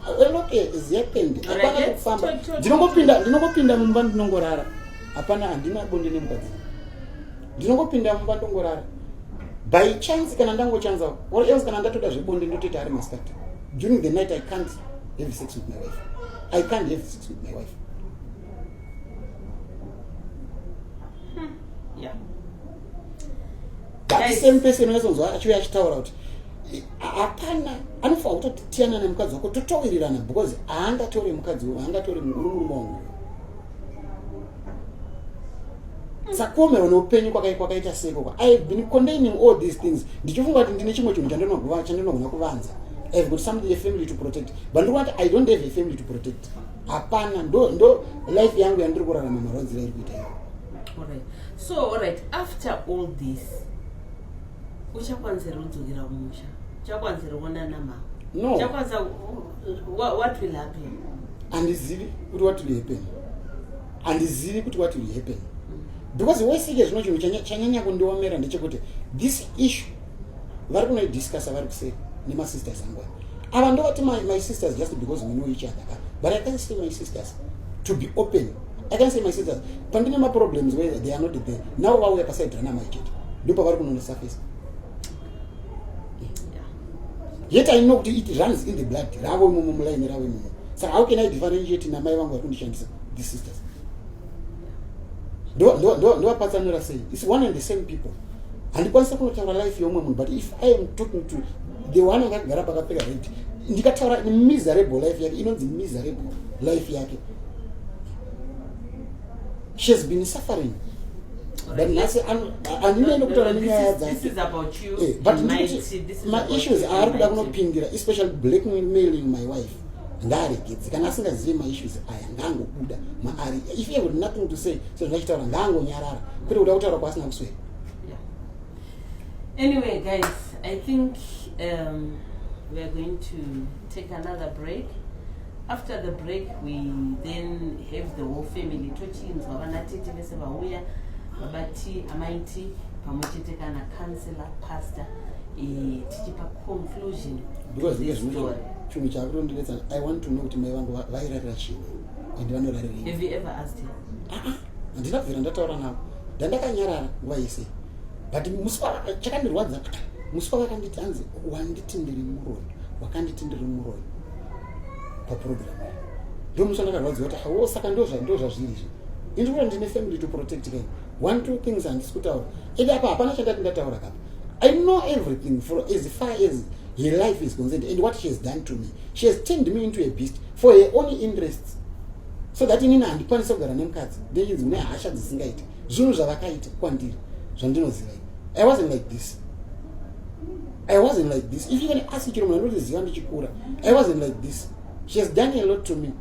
a lot has happened. Hapana kufamba. Ndinongopinda mumba ndinongorara. Hapana, handina bonde nemukadzi. Ndinongopinda mumba ndongorara. By chance kana ndangochanza or else kana ndatoda zvebonde ndotoita ari maskati. During the night I can't have sex with my wife. I can't have sex with my wife.
Yeah.
That same person unazonzwa achiuya achitaura kuti hapana anofanwa kutotiyana nemukadzi wako totowirirana because haangatori mukadzi haangatori murume wangu. Sakomero noupenyu kwakaita seko. I have been condemning all these things. Ndichifunga kuti ndine chimwe chinhu chandinogona kuvanza. I have got somebody, a family to protect. But I don't have a family to protect. Hapana, ndo life yangu yandiri kurarama marwadzi iri kuita iyo.
Alright. So, alright, after all this, uchakwanzira udzokera kumusha. Uchakwanzira kuonana mama.
No.
Uchakwanza what will happen?
Handizivi kuti what will happen. Handizivi kuti what will happen. Because wesike zvino chinhu chanyanya kundiomera ndechekuti this issue vari kunoidiscussa vari kuseri nemasisters angu ava ndovati my sisters just because we know each other, but I can't say my sisters to be open. I can't say my sisters pandine maproblems where they are not there now vauya pasaidrana maichete ndipo vari kunonosurface. Yet I know it runs in the blood. Ravo imomo mulaini ravo imomo. So how can I differentiate namai vangu vari kundishandisa these sisters? Do apatsanura sei? It's one and the same people. Handikwanisa kunotaura life yomwe munhu, but if I am talking to the one akagara pakapfeka red, ndikataura miserable life yake, inonzi miserable life yake. She has been suffering. But this
is about you.
But my issues are kuda kunopingira, especially blackmailing my wife. Ndarekidzi kana asingazivi my issues aya ngangobuda maari. If you have nothing to say, so ndachitaura ngangonyarara. Kuti uda kutaura kwasina kuswera.
Anyway, guys, I think we are going to take another break. After the break, we then have the whole family touching. Vavanatiti vese vauya, babati, amaiti, pamwechete kana counselor, pastor, tichipa conclusion.
Because chinhu chakurondiretsa, I want to know kuti mai vangu vairarira chii ende vanorarira.
Have you ever asked him?
Handinabvira ndataura navo. Ndandakanyarara nguva yese. But muswa chakandirwadza muswa vakanditi anzi wanditi ndiri muroyi, wakanditi ndiri muroyi paprogram. Ndio muswa ndakarwadziwa kuti hawo saka ndo zvazviri izvi. Indikuti ndine family to protect them. One, two things handisi kutaura. Ende apa hapana chandati ndataura kapa. I know everything for as far as her life is concerned and what she has done to me. She has turned me into a beast for her own interests. So that inini handikwanisa kugara nemukadzi. Ndechinzi mune hasha dzisingaiti. Zvinhu zvavakaita kwandiri zvandinoziva. I wasn't like this. I wasn't like this. If you can ask chiro munhu anoziva ndichikura, I wasn't like this. She has done a lot to me.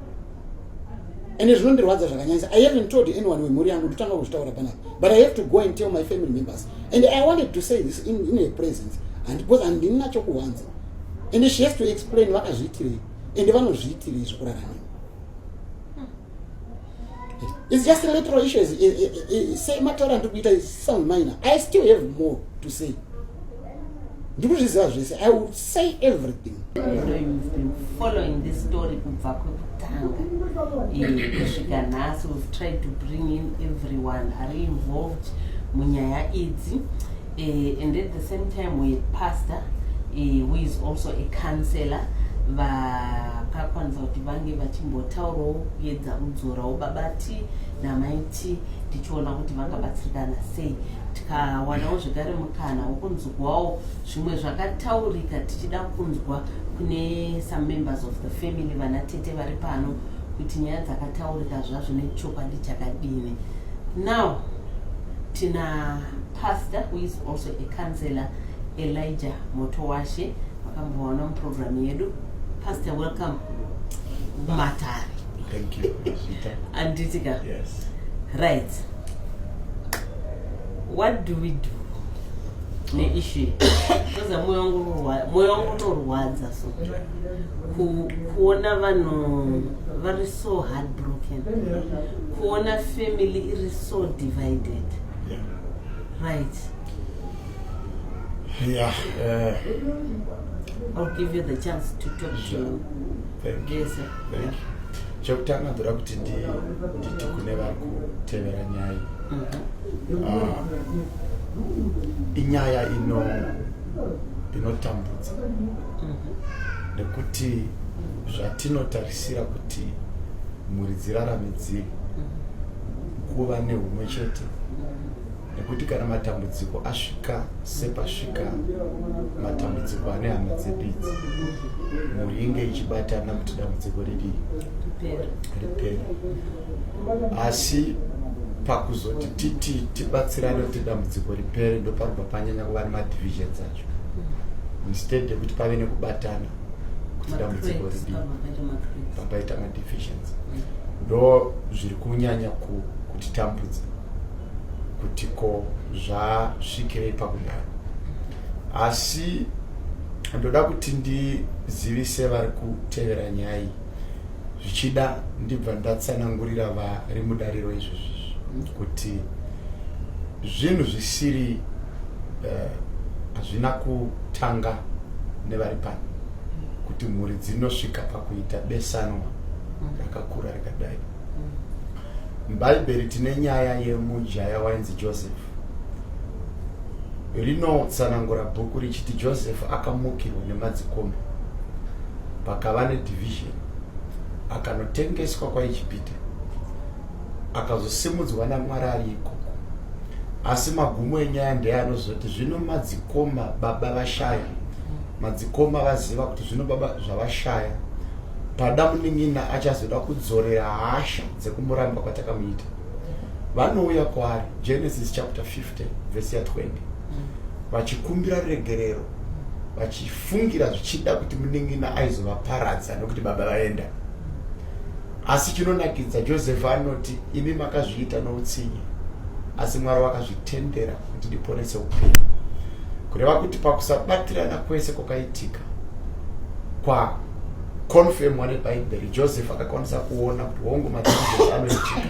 And zvinondirwadza zvakanyanyisa. I haven't told anyone wemhuri yangu ndotanga kuzvitaura panapa. But I have to go and tell my family members. And I wanted to say this in her presence. And because handina chokuwanza. And she has to explain vakazviitirei. And vanozviitirei zvekurarama. It's just a little issues. Say mataura ndikuita sound minor. I still have more to say. I will say everything.
You've been following this story kubva kwekutanga kusvika nhasi. We've tried to bring in everyone ari involved munyaya idzi, and at the same time we have pastor who is also a counselor vakakwanisa kuti vange vachimbotaurawo kuedza kudzorawo babati namaiti tichiona kuti vangabatsirikana sei. Tikawanawo zvekare mukana wokunzwawo zvimwe zvakataurika tichida kunzwa kune some members of the family vanatete vari pano kuti nyaya dzakataurika zvazvo nechokwadi chakadini. Now tina pastor who is also a counselor Elijah Motowashe makamboona muprogram yedu. Pastor, welcome. Matari.
Thank you, Rosita.
Anditika.
Yes.
Right. What do we do? Ne issue. Because moyo wangu unorwadza so. Kuona vanhu vari so heartbroken. Kuona family is so divided.
Yeah.
Right.
Yeah.
I'll give you the chance to talk to.
Thank you.
Yes, sir.
Thank you. Chokutanga ndira kuti nditi kune vari kutevera nyaya inyaya inotambudza nekuti zvatinotarisira kuti mhuri dzirarame dziri kuva neumwe chete, nekuti kana matambudziko asvika sepasvika matambudziko ane hama dzedu idzi, mhuri inge ichibatana kuti dambudziko riri ripere. Asi pakuzoti titi tibatsirane kuti dambudziko ripere ndo paribva panyanya kuva nemadivisions acho, instead yekuti pave nekubatana kuti dambudziko ridii, papaita madivisions. Ndo zviri kunyanya kutitambudza kuti ko zvasvikirei pakudaro. Asi ndoda kuti ndizivise vari kutevera nyaya iyi, zvichida ndibva ndatsanangurira vari mudariro izvozvi kuti zvinhu zvisiri hazvina kutanga nevari pano, kuti mhuri dzinosvika pakuita besanwa rakakura rakadai. MuBhaibheri tine nyaya yemujaya wainzi Joseph. Rinotsanangura bhuku richiti Joseph akamukirwa nemadzikoma, pakava nedivision, akanotengeswa kwaIjipita, akazosimudzwa naMwari ari ikoko. Asi magumo enyaya ndeanozoti zvino madzikoma baba vashaya, madzikoma vaziva kuti zvino baba zvavashaya, pada munin'ina achazoda kudzorera hasha dzekumuramba kwatakamuita, vanouya kwaari, Genesis chapter 50 verse 20, vachikumbira regerero, vachifungira zvichida kuti munin'ina aizovaparadza nokuti baba vaenda. Asi chinonakidza, Joseph anoti imi makazviita noutsinye, asi Mwari wakazvitendera kuti ndiponese upenyu. Kureva kuti pakusabatirana kwese kwakaitika kwa confirmwa neBhaibheri, Joseph akakwanisa kuona kuti hongu matambudziko anoitika,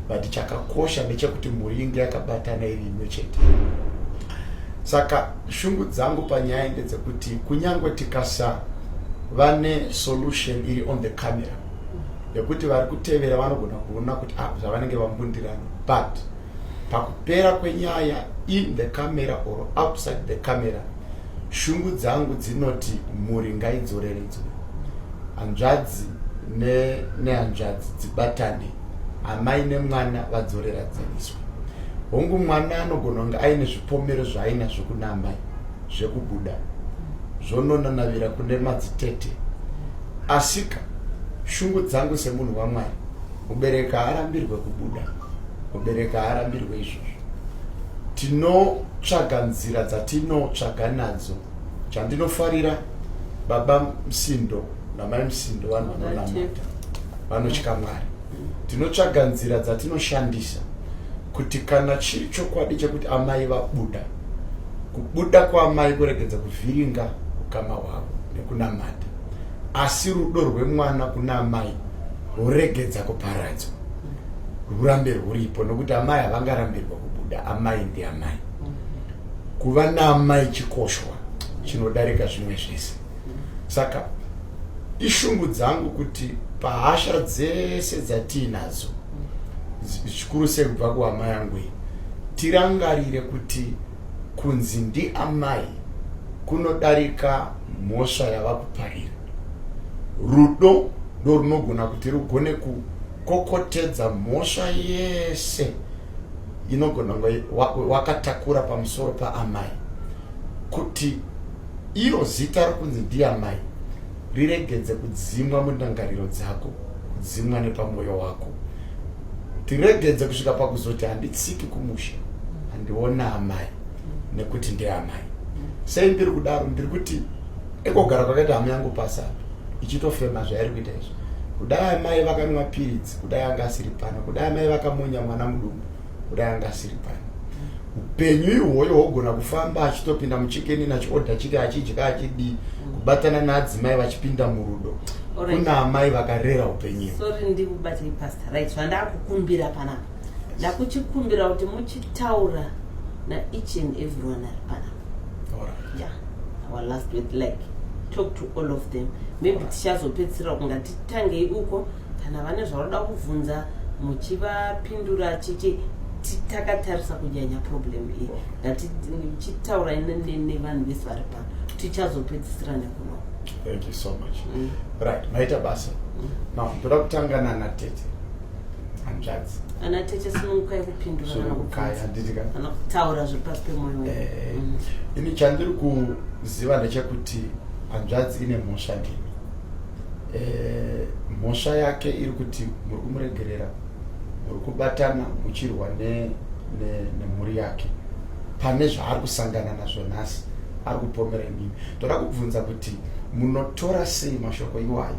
but chakakosha ndechekuti mhuri inge yakabatana iri imwe chete. Saka shungu dzangu panyaya ndedzekuti kunyangwe tikasa vane solution iri on the camera, yekuti vari kutevera vanogona kuona kuti zvavanenge vambundirana, but pakupera kwenyaya in the camera or outside the camera, shungu dzangu dzinoti mhuri ngaidzoreredzwe, hanzvadzi nehanzvadzi dzibatane, amai nemwana vadzorera-dzaniswe. Hongu mwana anogona kunge aine zvipomero zvaainazvo kuna amai, zvekubuda zvononanavira kune madzitete. Asika shungu dzangu semunhu waMwari, mubereka arambirwe kubuda, mubereka arambirwe izvozvo. Tinotsvaga nzira dzatinotsvaga nadzo. Chandinofarira baba Musindo namai Musindo, vanhu vanonamata, vanotya Mwari. Tinotsvaga nzira dzatinoshandisa kuti kana chiri chokwadi chekuti amai vabuda, kubuda kwaamai kuregedza kuvhiringa ukama hwavo nekunamata, asi rudo rwemwana kuna amai ruregedza kuparadzwa, rurambe rwuripo, nokuti amai havangarambirwa kubuda, amai ndiamai. Kuva naamai chikoshwa chinodarika zvimwe zvese. Saka ishungu dzangu kuti pahasha dzese dzatiinadzo, zvikuru sei kubva kuhama yangu iyi, tirangarire kuti kunzi ndiamai kunodarika mhosva yava kuparira. Rudo ndo runogona kuti rugone kukokotedza mhosva yese inogona wakatakura pamusoro paamai, kuti iro zita rokunzi ndiamai riregedze kudzimwa mundangariro dzako, kudzimwa nepamwoyo wako. Tiregedze kusvika pakuzoti handitsiki kumusha, handiona amai nekuti ndiamai. sei ndiri kudaro ndiri kuti ekogara kwakaita hama yangu pasi apa ichitofema zvairi kuita izvo. Kudai amai vakanwa piritsi kudai anga asiri pano, kudai amai vakamonya mwana mudumbu kudai anga asiri pano. Upenyu ihwoyo hwogona kufamba achitopinda muchikeni nachiodha chike achidya achidii kubatana naadzimai vachipinda murudo. Kuna amai vakarera upenyu.
Sorry ndikubatei pastor. Right, vandakukumbira panapa. Ndakuchikumbira kuti muchitaura na each and everyone ari panapa.
Alright.
Yeah. Our last word, like talk to all of them. Maybe tichazopedzisira kunga titangei uko kana vane zvaunoda kubvunza muchivapindura chichi takatarisa kunyanya problem iyi. Ngatichitaura nevanhu vese vari pano. Tichazopedzisira nekuno.
Thank you so much. Right, maita basa. Now, toda kutangana na Tete. Hanzvadzi.
Ana Tete simukai kupindura kana
kukaya nditika.
Kana kutaura zvepasi pemoyo.
Ini chandiri kuziva ndechekuti hanzvadzi ine mhosva ndini. Mhosva yake iri kuti muri kumuregerera, muri kubatana muchirwa nemhuri yake. Pane zvaari kusangana nazvo nhasi, ari kupomera imimi. Toda kubvunza kuti munotora sei mashoko iwayo?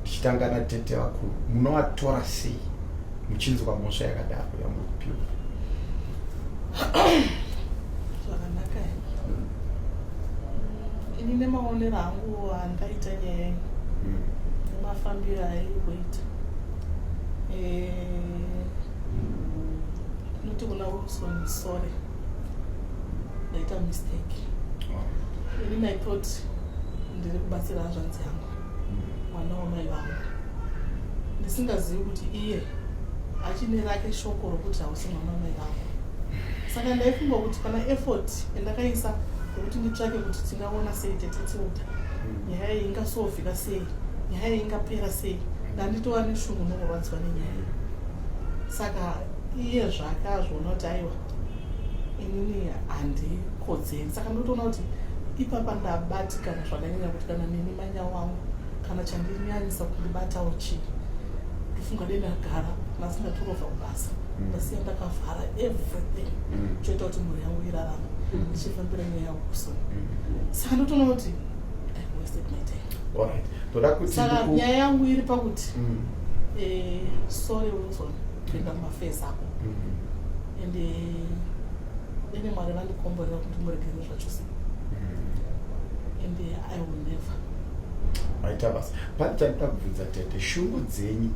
Tichitangana Tete vakuru, munoatora sei muchinzwa mhosva yakadaro yamuri kupiwa?
Zvakanaka. Ini nemaonero angu andaita nyaya nemafambiro airi kuita. Noti kuna Wilson, sorry. Ndaita mistake. Ini I thought ndiri kubatsira hanzvadzi yangu, mwana wamai vangu. Ndisingazivi kuti iye achine rake shoko rokuti hausi mwana wamai vangu. Saka ndaifunga kuti pana effort yandakaisa yokuti nditsvake kuti tingaona sei Tete Tilda, nyaya iyi ingasovhika sei, nyaya iyi ingapera sei, ndanditova neshungu nokurwadziwa nenyaya iyi. Saka iye zvake azviona kuti aiwa inini handikodzeri. Saka ndotoona kuti ipapa ndabatikana zvakanyanya kuti kana nini manya wangu kana chandinyanyisa kundibatawo chii ndifunga ndagara nasingatorova kubasa ndasiya ndakavhara everything choita kuti mhuri yangu irarama ndichifambira nyaya yangu kusoni. Saka ndotoona kuti I wasted my time. Saka nyaya yangu iri pakuti sorry Wilson kuenda mumafesi ako ende ine Mwari vandikomborera kuti muregerere zvachose. And I will never.
Maita basa. Pani chandida kubvunza Tete, shungu dzenyu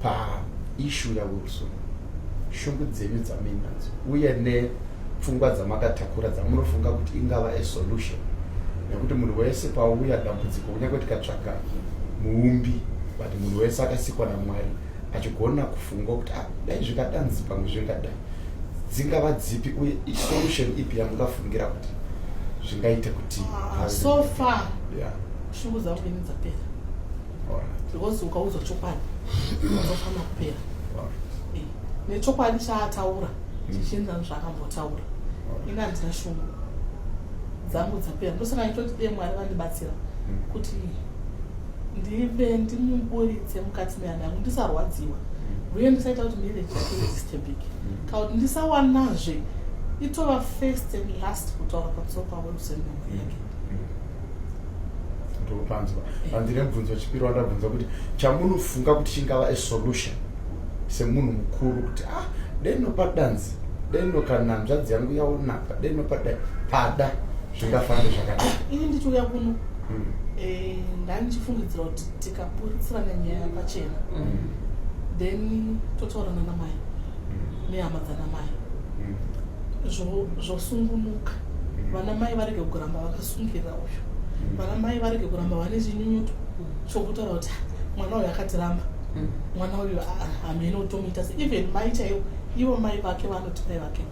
paishu yaWilson, shungu dzenyu dzamuinadzo uye nepfungwa dzamakatakura dzamunofunga kuti ingava a-solution, nekuti munhu wese pauya dambudziko kunyange tikatsvaga muumbi but munhu wese akasikwa naMwari achigona kufunga kuti dai zvikadanzi pamwe zvingadai dzingava dzipi uye solution ipi yamungafungira kuti zvingaite kuti
so far shungu dzangu ini dzapera because ukaudzwa chokwadi unofanira kupera. Nechokwadi chaataura chichienzana zvakambotaura ini handina shungu dzangu dzapera. Ndosaka nditoti dei Mwari vandibatsira kuti ndive ndimuburitse mukati mehana yangu ndisarwadziwa uye ndisaita kuti marriage yake idisturbe kana kuti ndisawanazve itova first and last kutaura pamusoro paWilson nemhuri yake.
Ndokupanzwa. Handine mubvunzo chipiri wandabvunza kuti chamunofunga kuti chingava a-solution semunhu mukuru kuti dai nopadanzi, dai kana hanzvadzi yangu yaonaka, dai pada zvingafamba zvakadai.
Ini ndichiuya kuno ndandichifungidzira kuti tikaburitsirana nyaya yapachena then totaurana namai nehama dzanamai zvosungunuka. Vanamai varege kuramba vakasungirira uyu, vanamai varege kuramba vane chinyunyuto chokutaura kuti mwana uyu akatiramba, mwana uyu hamene utomuita se even mai chaivo ivo mai vake vanoti mai vake.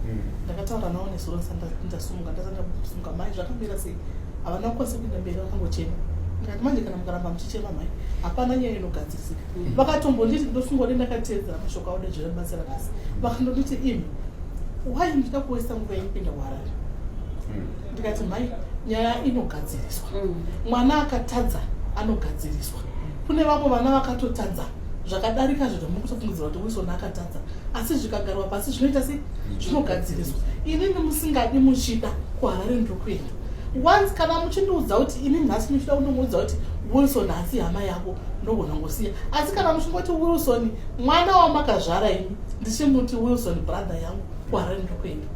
Ndakataura navo nesoronsa ndasumuka ndasandasumuka mai zvakamira sei havana kukwanisa kuenda mberi vakangochema. Ndikati manje kana mukaramba muchichema mai hapana nyaya inogadzirisika. Vakatombonditi ndofunga kuti ndakateedzera mashoko avo nezvinobatsira nhasi vakandonditi imi why ndida kuwesta nguva inopinda kuHarare. Ndikati mai nyaya inogadziriswa, mwana akatadza anogadziriswa. Kune vamwe vana vakatotadza zvakadarika zviro mukutofungidzira kuti Wilson akatadza asi zvikagarwa pasi zvinoita sei zvinogadziriswa. Inini musingadi muchida kuharare ndokuenda once kana muchindiudza kuti ini nhasi muchida kundiudza kuti Wilson hasi hama yako ndogona ngosiya asi kana muchingoti Wilson mwana wamakazvara ini ndichimuti Wilson brother yangu kuharare ndokuenda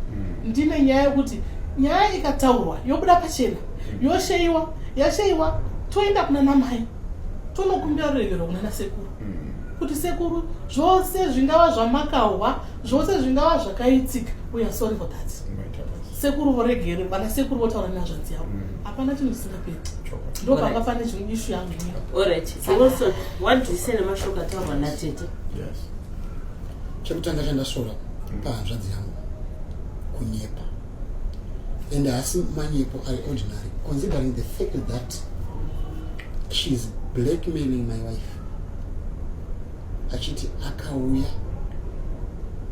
ndine nyaya yekuti nyaya ikataurwa yobuda pachena yashayiwa toenda kuna namai tonokumbira ruregero kuna nasekuru kuti sekuru zvose zvingava zvamakawa zvose zvingava zvakaitika we are sorry for that sekuru voregere vana sekuru votaura nazvanzi yavo hapana chinhu chisingaperi ndopakafanira chimwe ishu yangu
alright so Wilson what do you say nemashoko ataurwa natete
chekutanga chandasora pahanzvadzi yangu kunyepa and hasi manyepo ari ordinary considering the fact that she is blackmailing my wife achiti akauya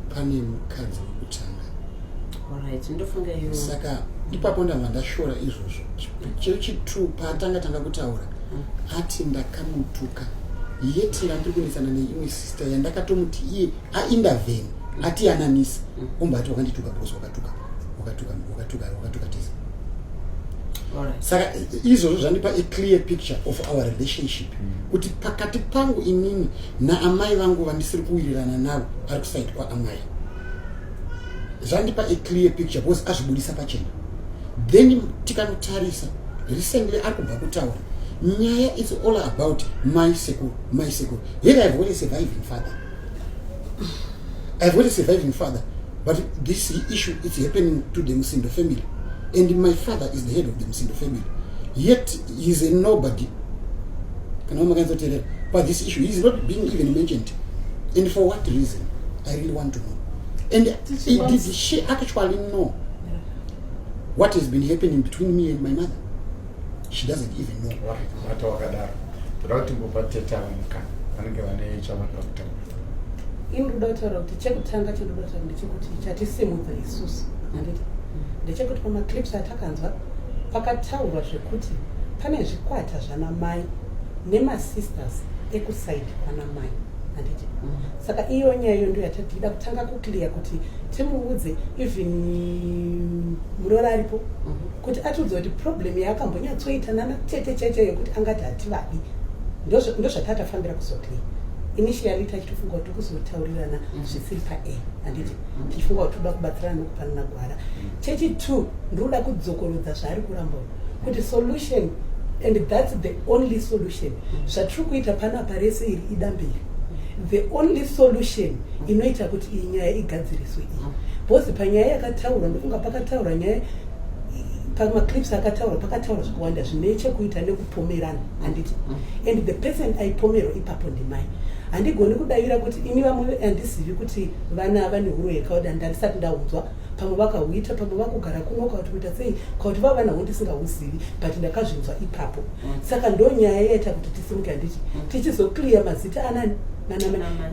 pane mukadzi wekutanga.
Alright, ndofunga hiyo.
Saka ipapo ndanga ndashora izvozvo. Chitu patanga kutaura ati ndakamutuka. Yeti ndikunisana neimwe sister yandakatomuti iye intervene ati anamisa. Ombati wakandituka boss wakatuka tese.
Alright.
Saka izvozvo zvandipa a clear picture of our relationship. Kuti pakati pangu inini na amai vangu vandisiri kuwirirana navo ari kuside kwa amai. Zvandipa a clear picture because azvibudisa pachena. Then tikanotarisa recently ari kubva kutaura nyaya is all about my sekuru. Here I've got a surviving father. But this issue is happening to the Msindo family. And my father is the head of the Msindo family. Yet he is a nobody. But this issue is not being even mentioned. And for what reason? I really want to know. And did she actually know what has been happening between me and my mother? She doesn't even know.
Indotaura kuti chekutanga chindotaura ndechekuti chatisimudza isusu handiti ndechekuti pamaclips atakanzwa pakataurwa zvekuti pane zvikwata zvana mai nemasisters ekusaidi kwana mai handiti saka iyo nyayo ndio yatadida kutanga kuclear kuti timuudze even murora aripo kuti atudze kuti problem yakambonyatsoita nana tete cheche yekuti angati hativadi ndo zvatatafambira kuzoclear. Initially tachitofunga kuti kuzotaurirana zvisiri pa-a handiti tichifunga kuti toda kubatsirana nokupanana gwara. Chechi2 ndoda kudzokorodza zvaari kuramba kuti solution, and that's the only solution. Zvatiri kuita panapa rese iri idambiri. The only solution inoita kuti iyi nyaya igadziriswe iyi. Bosi panyaya yakataura ndofunga pakataura nyaya pamaclips akataura pakataura zvakawanda zvine chekuita nekupomerana handiti and the person aipomero ipapo ndimai. Handigoni kudavira kuti ini vamwe handizivi kuti vana vane huro yakawanda ndarisati ndaudzwa pamwe vakahuita pamwe vakugara kuno kauti kuita sei kauti vavanaho ndisingahuzivi but ndakazvinzwa ipapo. Saka ndo nyaya yaita kuti tisimuke handiti tichizoclear mazita anani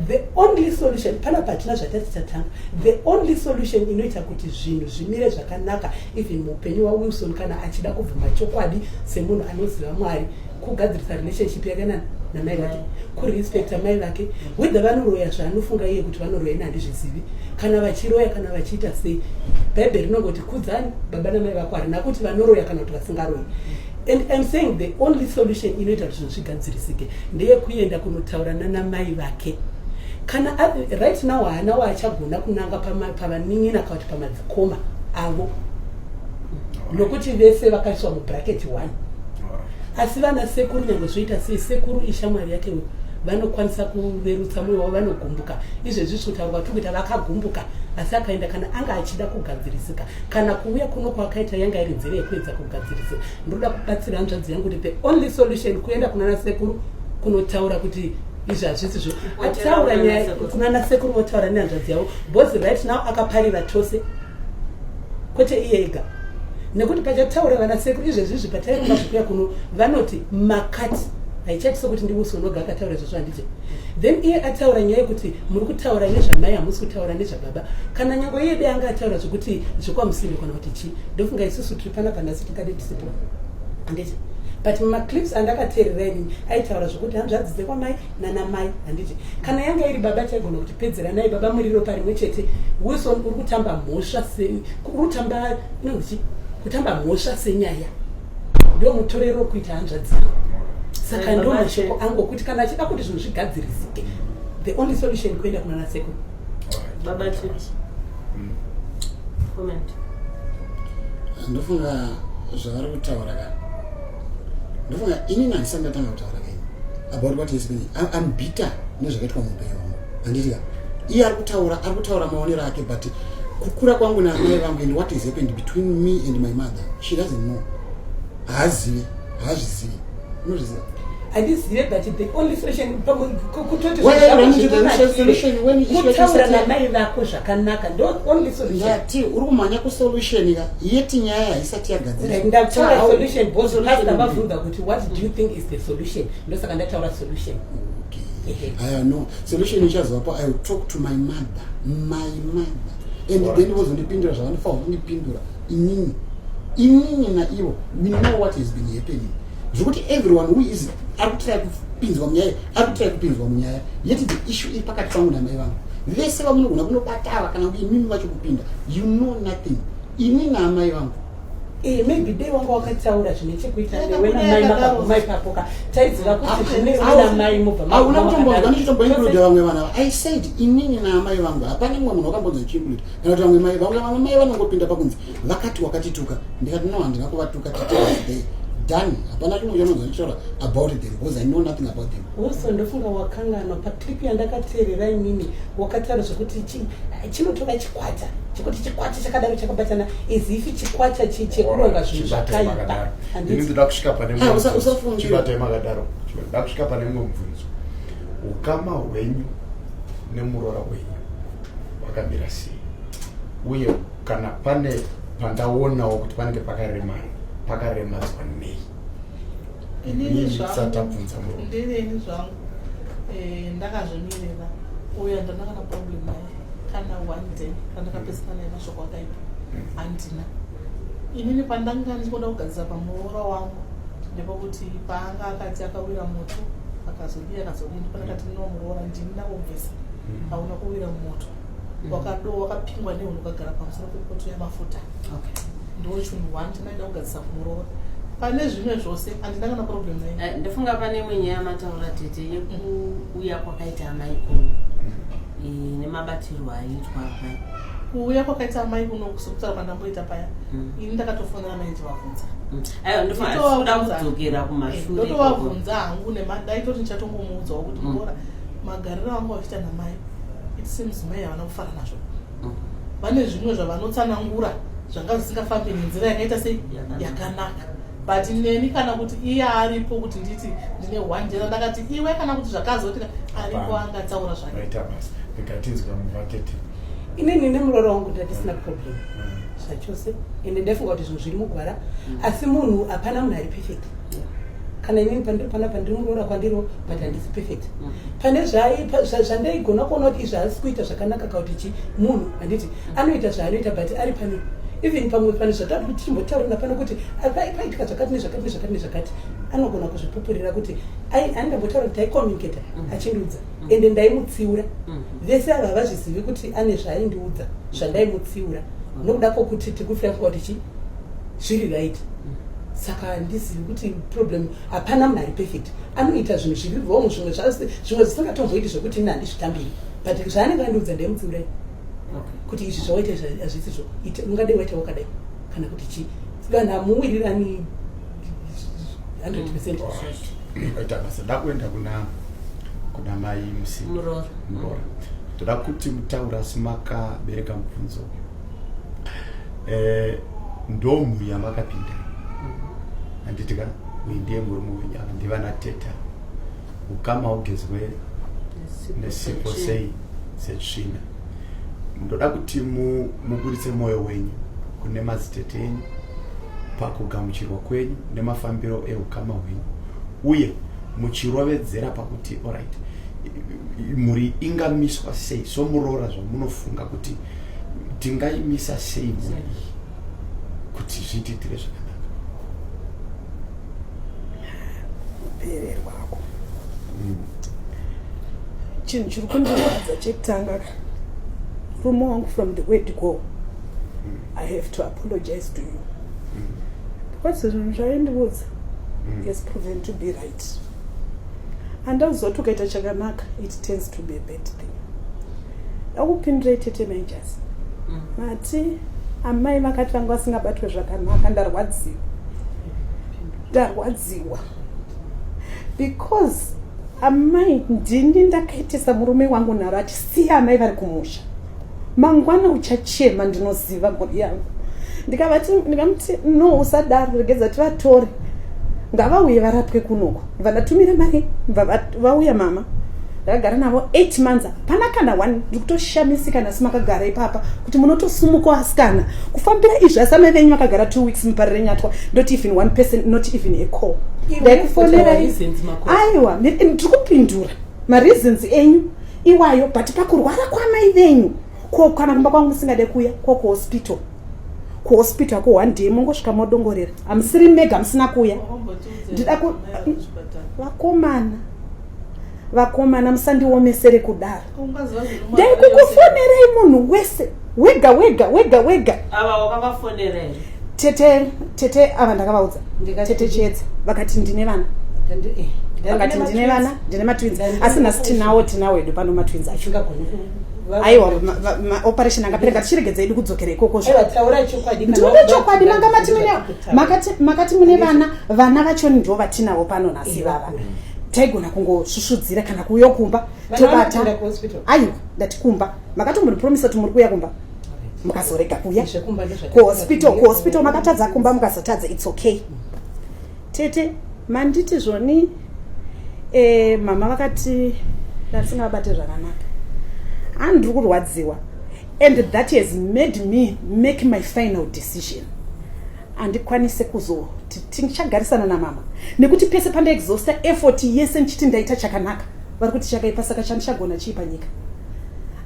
the only solution pana patina zvatati tatanga the only solution inoita kuti zvinhu zvimire zvakanaka even mupenyu waWilson kana achida kubvuma chokwadi semunhu anoziva Mwari kugadzirisa relationship yakanaka namai vake kurespecta mai vake whether vanoroya zvaanofunga iye kuti vanoroya ina handizvizivi kana vachiroya kana vachiita sei bhaibheri rinongoti kudzani baba namai vako harina kuti vanoroya kana kuti vasingaroyi. And I'm saying the only solution inoita kuti zvinhu zvigadzirisike ndeyekuenda kunotaurana namai vake kana right now haana waachagona kunanga pavanin'ina kana kuti pamadzikoma avo nokuti vese vakaiswa mubracket 1 asi vana sekuru nyange zvoita sei sekuru ishamwari yake vanokwanisa kuverutsa mwoyo wavo vanogumbuka izvezvi zvotaurwa tokuita vakagumbuka asi akaenda kana anga achida kugadzirisika kana kuuya kuno kwakaita yanga iri nzeve yekuedza kugadzirisika. Ndoda kubatsira hanzvadzi yangu kuti the only solution kuenda kunana sekuru kunotaura kuti izvi hazvisizvo ataura nyaya kunana sekuru votaura nehanzvadzi yavo because right now akaparira tose kwete iye ega nekuti pachataura vana sekuru izvezvizvi patairumba zvikuya kuno vanoti makati haichati sokuti ndiWilson oga akataura izvozvo handiti then iye ataura nyaya yekuti muri kutaura nezvamai hamusi kutaura nezvababa kana nyange iye anga ataura zvokuti zvekwaMusindo kana kuti chii ndofunga isusu tiri panapa nhasi tingade tisipo handiti but mumaclips andakateerera inini aitaura zvokuti hanzvadzi dzekwamai nanamai handiti kana yanga iri baba taigona kuti pedzeranai baba muriro parimwe chete Wilson uri kutamba mhosva uri kutamba inonzi kutamba mhosva senyaya ndo mutorero kuita hanzvadziko. Saka ndo mashoko angu kuti kana achida kuti zvinhu zvigadzirisike, the only solution kuenda kuna nasekuru.
Baba Chips. Comment.
Ndofunga zvavari kutaura ka. Ndofunga ini handisati ndatanga kutaura ka about what is happening. I'm bitter nezvakaitwa muupenyu hwangu. Handiti ka. Iye ari kutaura maonero ake, but kukura kwangu namai vangu and what is happened between me and my mother, she doesn't know. Haazivi. Unozviziva?
Handizive, but the only solution kutoti kutaura namai vako zvakanaka ndo only solution.
Yati uri kumhanya kusolution ka yeti nyaya haisati yagadzirwa.
Ndataura solution boss pastor vabvunza kuti what do you think is the solution, ndosaka ndataura solution.
I know solution ichazovapo. I will talk to my mother and then vozondipindura zvavanofanira kundipindura inini naivo. We know what has been happening. Zvekuti everyone who is arikutira kupinzwa munyaya yeti the issue iri pakati pangu namai vangu vese vamunogona kunobatava kana kuti imimi vacho kupinda. You know nothing. Ini naamai vangu
maybe dai wanga wakataura zvine chekuita newena mai makaguma ipapoka taiziva kuti zvinewena mai mubva
hauna kutombonzwa ndichitomboinclude vamwe vana. I said inini naamai vangu hapana mumwe munhu wakambonzwa chiinclude kana kuti vamwe mai vanongopinda pakunzi vakati wakatituka. Ndikati no, handina kuvatuka today done. Hapana chimwe chaunonzwa ndichitaura about them because I know nothing about them.
Also ndofunga wakanganwa paclip yandakateerera inini wakataura zvokuti chinotora chikwata chekuti chikwata chakadaro chakabatana as if chikwata chekuronga zvinhu zvakaipa.
Ini ndoda kusvika pane mumwe
usafungira
makadaro. Ndoda kusvika pane mumwe mubvunzo. Ukama hwenyu nemurora wenyu wakamira sei? Uye kana pane pandaonawo kuti panenge pakaremadzwa nei?
Inini zvangu ndireni zvangu ndakazvimirira uyo ndandakana problem naye kana one day pandakapesana naye mashoko akaipa handina. Inini pandanga ndichida kugadzira pamuroora wangu ndepekuti paanga akati akawira moto akazodii pandakati ndinomuroora ndini ndakobvesa hauna kuwira moto wakapingwa neunhu ukagara pamusoro pepoto yamafuta. Ndochunhu one tinaida kugadzisa kumuroora. Pane zvimwe zvose handina kana problem naye.
Ndofunga pane imwe nyaya mataura tete yekuuya kwakaita amai kuno nemabatirwo aitwa pai.
Kuuya kwakaita amai kuno kusokutaura pandamboita paya ini ndakatofonera mai ndivabvunza.
Aiwa ndofunga kudzokera kumashure.
Ndotovabvunza hangu ndaitoti ndichatongomuudzawo kuti muroora magariro angu achiita namai it seems mai havana kufara nazvo. Vane zvimwe zvavanotsanangura zvanga zvisingafambi nenzira yakaita sei yakanaka. But neni kana kuti iye aripo kuti nditi ndine one day ndakati iwe kana kuti zvakazotika aripo angatsaura
zvakaita basi ndikatinzwa muvatete.
Inini nemuroora wangu ndisina problem zvachose ende ndafunga kuti zvinhu zviri mugwara asi munhu hapana munhu ari perfect. Kana inini panapa ndiri muroora kwandiro but handisi perfect. Pane zvandaigona kuona kuti izvi haasi kuita zvakanaka kana kuti munhu handiti anoita zvaanoita but ari pane even pamwe pane zvatatu tichimbotaura pano kuti paitika zvakati nezvakati anogona kuzvipupurira kuti andambotaura kuti taicommunicata achindiudza ende ndaimutsiura. Vese ava havazvizivi kuti ane zvaaindiudza zvandaimutsiura nokuda kwokuti tikufira kuti zviri right. Saka handizivi kuti problem hapana munhu ari perfect. Anoita zvinhu zviri wrong zvimwe zvisingatomboiti zvokuti ini handizvitambiri but zvaanenge andiudza ndaimutsiurai kuti izvi zvawaita hazvisizvo ungadai waita wakadai kana kuti chii vanhu hamuwirirani 100%.
Aita basa ndakuenda kuna mai Muroora. Toda kuti mutaura simakabereka mubvunzo. Ndomuri yamakapinda. Handitika ndiye murume wenyu ndivana teta. Ukama ugezwe nesipo sei setsvina. Ndoda kuti muburitse mwoyo wenyu kune madzitete enyu pakugamuchirwa kwenyu nemafambiro eukama hwenyu uye muchirovedzera pakuti alright muri ingamiswa sei somuroora zvamunofunga kuti tingaimisa sei muri kuti zvitiitire zvakanaka.
Pererwako chinhu chiri kundirwadza chekutanga from the word go, I have to apologize to you. What's zvaindibudza is proven to be right. Andazoti ukaita chakanaka, it tends to be a bad thing. Akupindira tete managers. Mati amai vakati vanga vasingabatwe zvakanaka, ndarwadziwa. Because amai ndini ndakaitisa murume wangu narati siya amai vari kumusha. Mangwana uchachema ndinoziva mburi yangu. Ndikamuti no usadaro regedza tivatore. Ngavauye varapwe kunoko. Vanatumira mari vauya mama. Ndakagara navo 8 months. Pana kana 1 ndikutoshamisika nasi makagara ipapa kuti munotosumuka asikana. Kufambira izvi asamai venyu vakagara 2 weeks muparire nyatwa. Not even one person, not even a call. Ndaikufonera aiwa ndikupindura mareasons enyu iwayo but pakurwara kwamai venyu kana kumba kwangu musingade kuya kuhospital ako 1 day mongosvika modongorera amusiri mega musina kuya ndida vakomana musandiomesere kudaro ndaikukufonerei munhu wese wega
ava wakavafonera
tete ava ndakavaudza tete chedza vakati ndine vana vakati ndine vana ndine matwins asi nhasi tinawo edu pano matwins acho aiwa operation angapereka tichiregedza edu kudzokera ikoko ndinoda chokwadi makati mune vana vacho ndo vatinawo pano nhasi vava taigona kungosvusvudzira kana kuuya kumba tobata aiwa ndati kumba makatombopromisa kuti muri kuya kumba mukazorega kuya kuhospital makatadza kumba mukazotadza it's okay tete manditi zvoni mama vakati ndarisingavabate zvakanaka handiri kurwadziwa and that has made me make my final decision. Andikwanise kuzoti tichagarisana namama nekuti pese pandaexhausta effort yese nchiti ndaita chakanaka vari kuti chakaipa saka chandichagona chiipa nyika.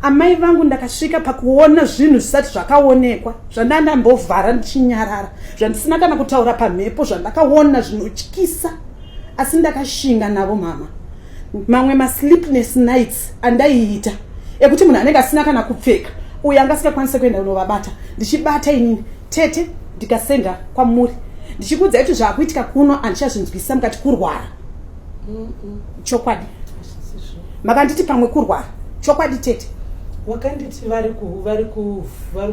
Amai vangu ndakasvika pakuona zvinhu zvisati zvakaonekwa zvandandambovhara ndichinyarara zvandisina kana kutaura pamhepo zvandakaona zvinotyisa asi ndakashinga navo mama. Mamwe masleepless nights andaiita ekuti munhu anenge asina kana kupfeka uyo angasingakwanise kuenda unovabata ndichibata inini tete ndikasenda kwamuri ndichikudza kuti zvaakuitika kuno handichazvinzwisisa mukati kurwara chokwadi makanditi pamwe kurwara chokwadi tete
wakanditi vari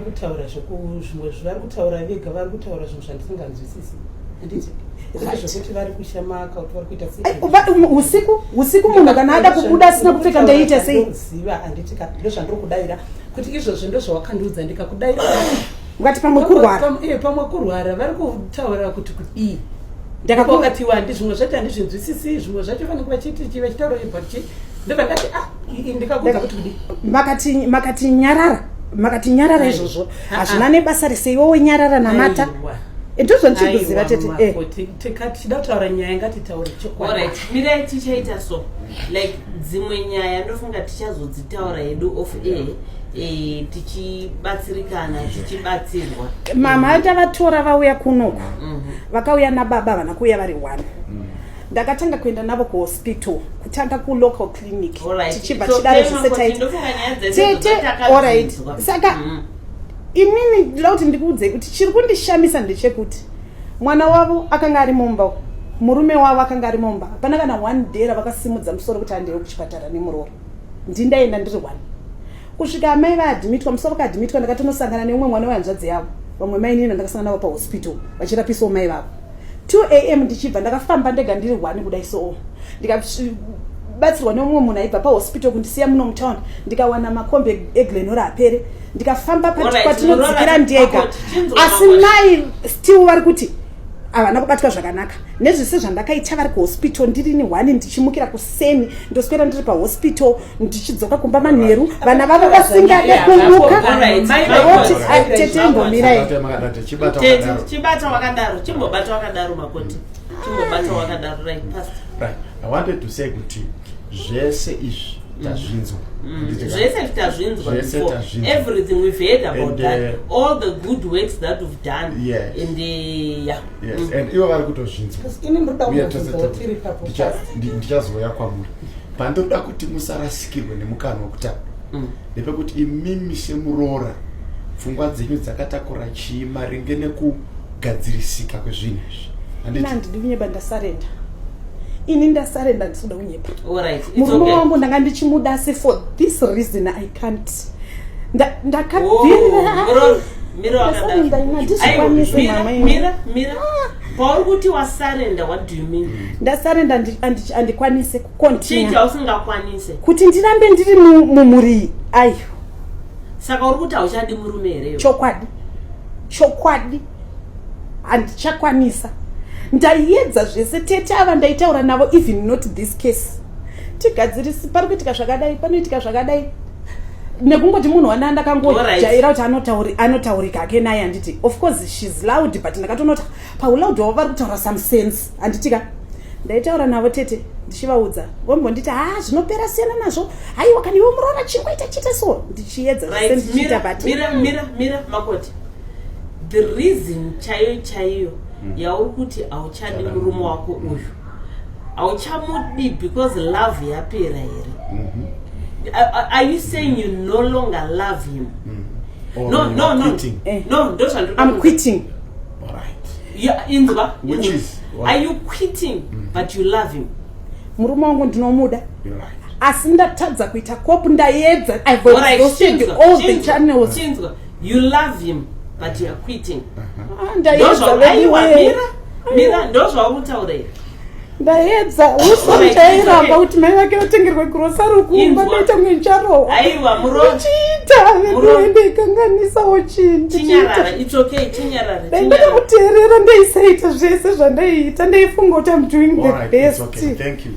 kutaura zvimwe zvari kutaura vega vari kutaura zvinhu zvandisinganzwisisi handiti zvokuti vari kushamaka kuti vari kuita
usiku munhu kana ada kubuda asina kupfeka ndaiita sei
ziva handitika ndo zvandiri kudayira kuti izvozvo ndo zvawakandiudza ndikakudayira
ngati pamwe kurwara
pamwe kurwara vari kutaura kuti iyi ndakakati wandi zvimwe zvacho handizvinzwisisi zvimwe zvacho vanenge vachiti chiva chitauro ibhachi ndakati ndikakuudza kuti kudi makati nyarara izvozvo hazvina nebasa riseiwo wenyarara namata ndizvo ndichikuziva tete tichida kutaura nyaya ngatitaure chokwadi
mirai tichaita so like dzimwe nyaya ndofunga tichazodzitaura hedu of air tichibatsirikana tichibatsirwa.
Mama tavatora vauya kunoko vakauya nababa vana kuuya vari 1 ndakatanga kuenda navo kuhospital kutanga kulocal clinic tichibva chidaro zvese tete alright saka inini ndinoda kuti ndikuudze kuti chiri kundishamisa ndechekuti mwana wavo akanga ari mumba murume wavo akanga ari mumba hapana kana 1 day ravakasimudza musoro kuti andewo kuchipatara nemuroro ndindaenda ndiri 1 kusvika amai vaadhimitwa musoro vakaadhimitwa ndakatonosangana neumwe mwana wehanzvadzi yavo vamwe mai nini ndakasangana navo pahospital vachirapisawo mai vavo 2 am ndichibva ndakafamba ndega ndiri 1 kudai so ndikabatsirwa neumwe munhu aibva pahospital kundisiya muno mutaundi ndikawana makombe eglenora apere ndikafamba patinodzikira ndega asi mai still vari kuti havana kubatwa zvakanaka nezvese zvandakaita vari kuhospital ndiri ni 1 ndichimukira kuseni ndoswera ndiri pahospital ndichidzoka kumba manheru vana vavo vasingade kumuka oti tete mbomirayi
chibata wakadaro chimbobata wakadaro makoti chimbobata wakadaro right past
right. I wanted to say kuti zvese izvi tazvinzwa
zvese tazvinzwa everything we've heard about that all the good works that we've done
and
yes
and ivo vari kutozvinzwa ndichazoya kwamuri pandoda kuti musarasikirwe nemukana wekutanga ndepekuti imimi semuroora pfungwa dzenyu dzakatakura chii maringe kugadzirisika kwezvinhu izvi.
ina handidi kunyeba, ndasarenda. Ini ndasarenda, ndisuda kunyepa.
Alright, it's
Murume
okay.
wangu ndanga ndichimuda, asi for this reason I can't.
Mira, pauri kuti wasarenda, what do you mean?
Ndasarenda andikwanise kucontinue.
Chinja usingakwanise.
Kuti ndirambe ndiri mumuri ayo.
Saka uri kuti hauchadi murume here?
Chokwadi. Handichakwanisa. Ndaiedza zvese tete ava ndaitaura navo, even not this case. Tigadzirisi pari kuitika zvakadai, panoitika zvakadai. Nekungoti munhu wana ndakangojaira kuti anotaurika ake naye, handiti of course she's loud, but ndakatonota pauloud wavo vari kutaura some sense. Handitika ndaitaura navo tete ndichivaudza, vombonditi zvinopera siyana nazvo, haiwa kana iwe muroora chingoita chite so, ndichiedza
ndichiita. But mira Makoti, the reason chaiyo yauri kuti hauchadi murume wako uyu, hauchamudi because love yapera here. Are you saying you no longer love him? No.
I'm quitting.
All right.
Yeah,
which is what?
Are you quitting but you love him?
Murume wangu ndinomuda.
You're right.
Asi ndatadza kuita kopu, ndaedza. I've exhausted all the channels.
You love him but you are quitting.
Ndaedza
Mira, ndozva utaure.
Ndaedza usochairamba kuti mai vake vatengerwe grocery kumba, ndaita mwencharowa.
Aiwa
murochiita ndoendekanganisawo chinhu.
Chinyarara, it's okay, chinyarara.
Ndaida kuteerera ndeisaita zvese zvandaiita, ndaifunga kuti I'm doing the
All right,
best.
it's okay. Thank you.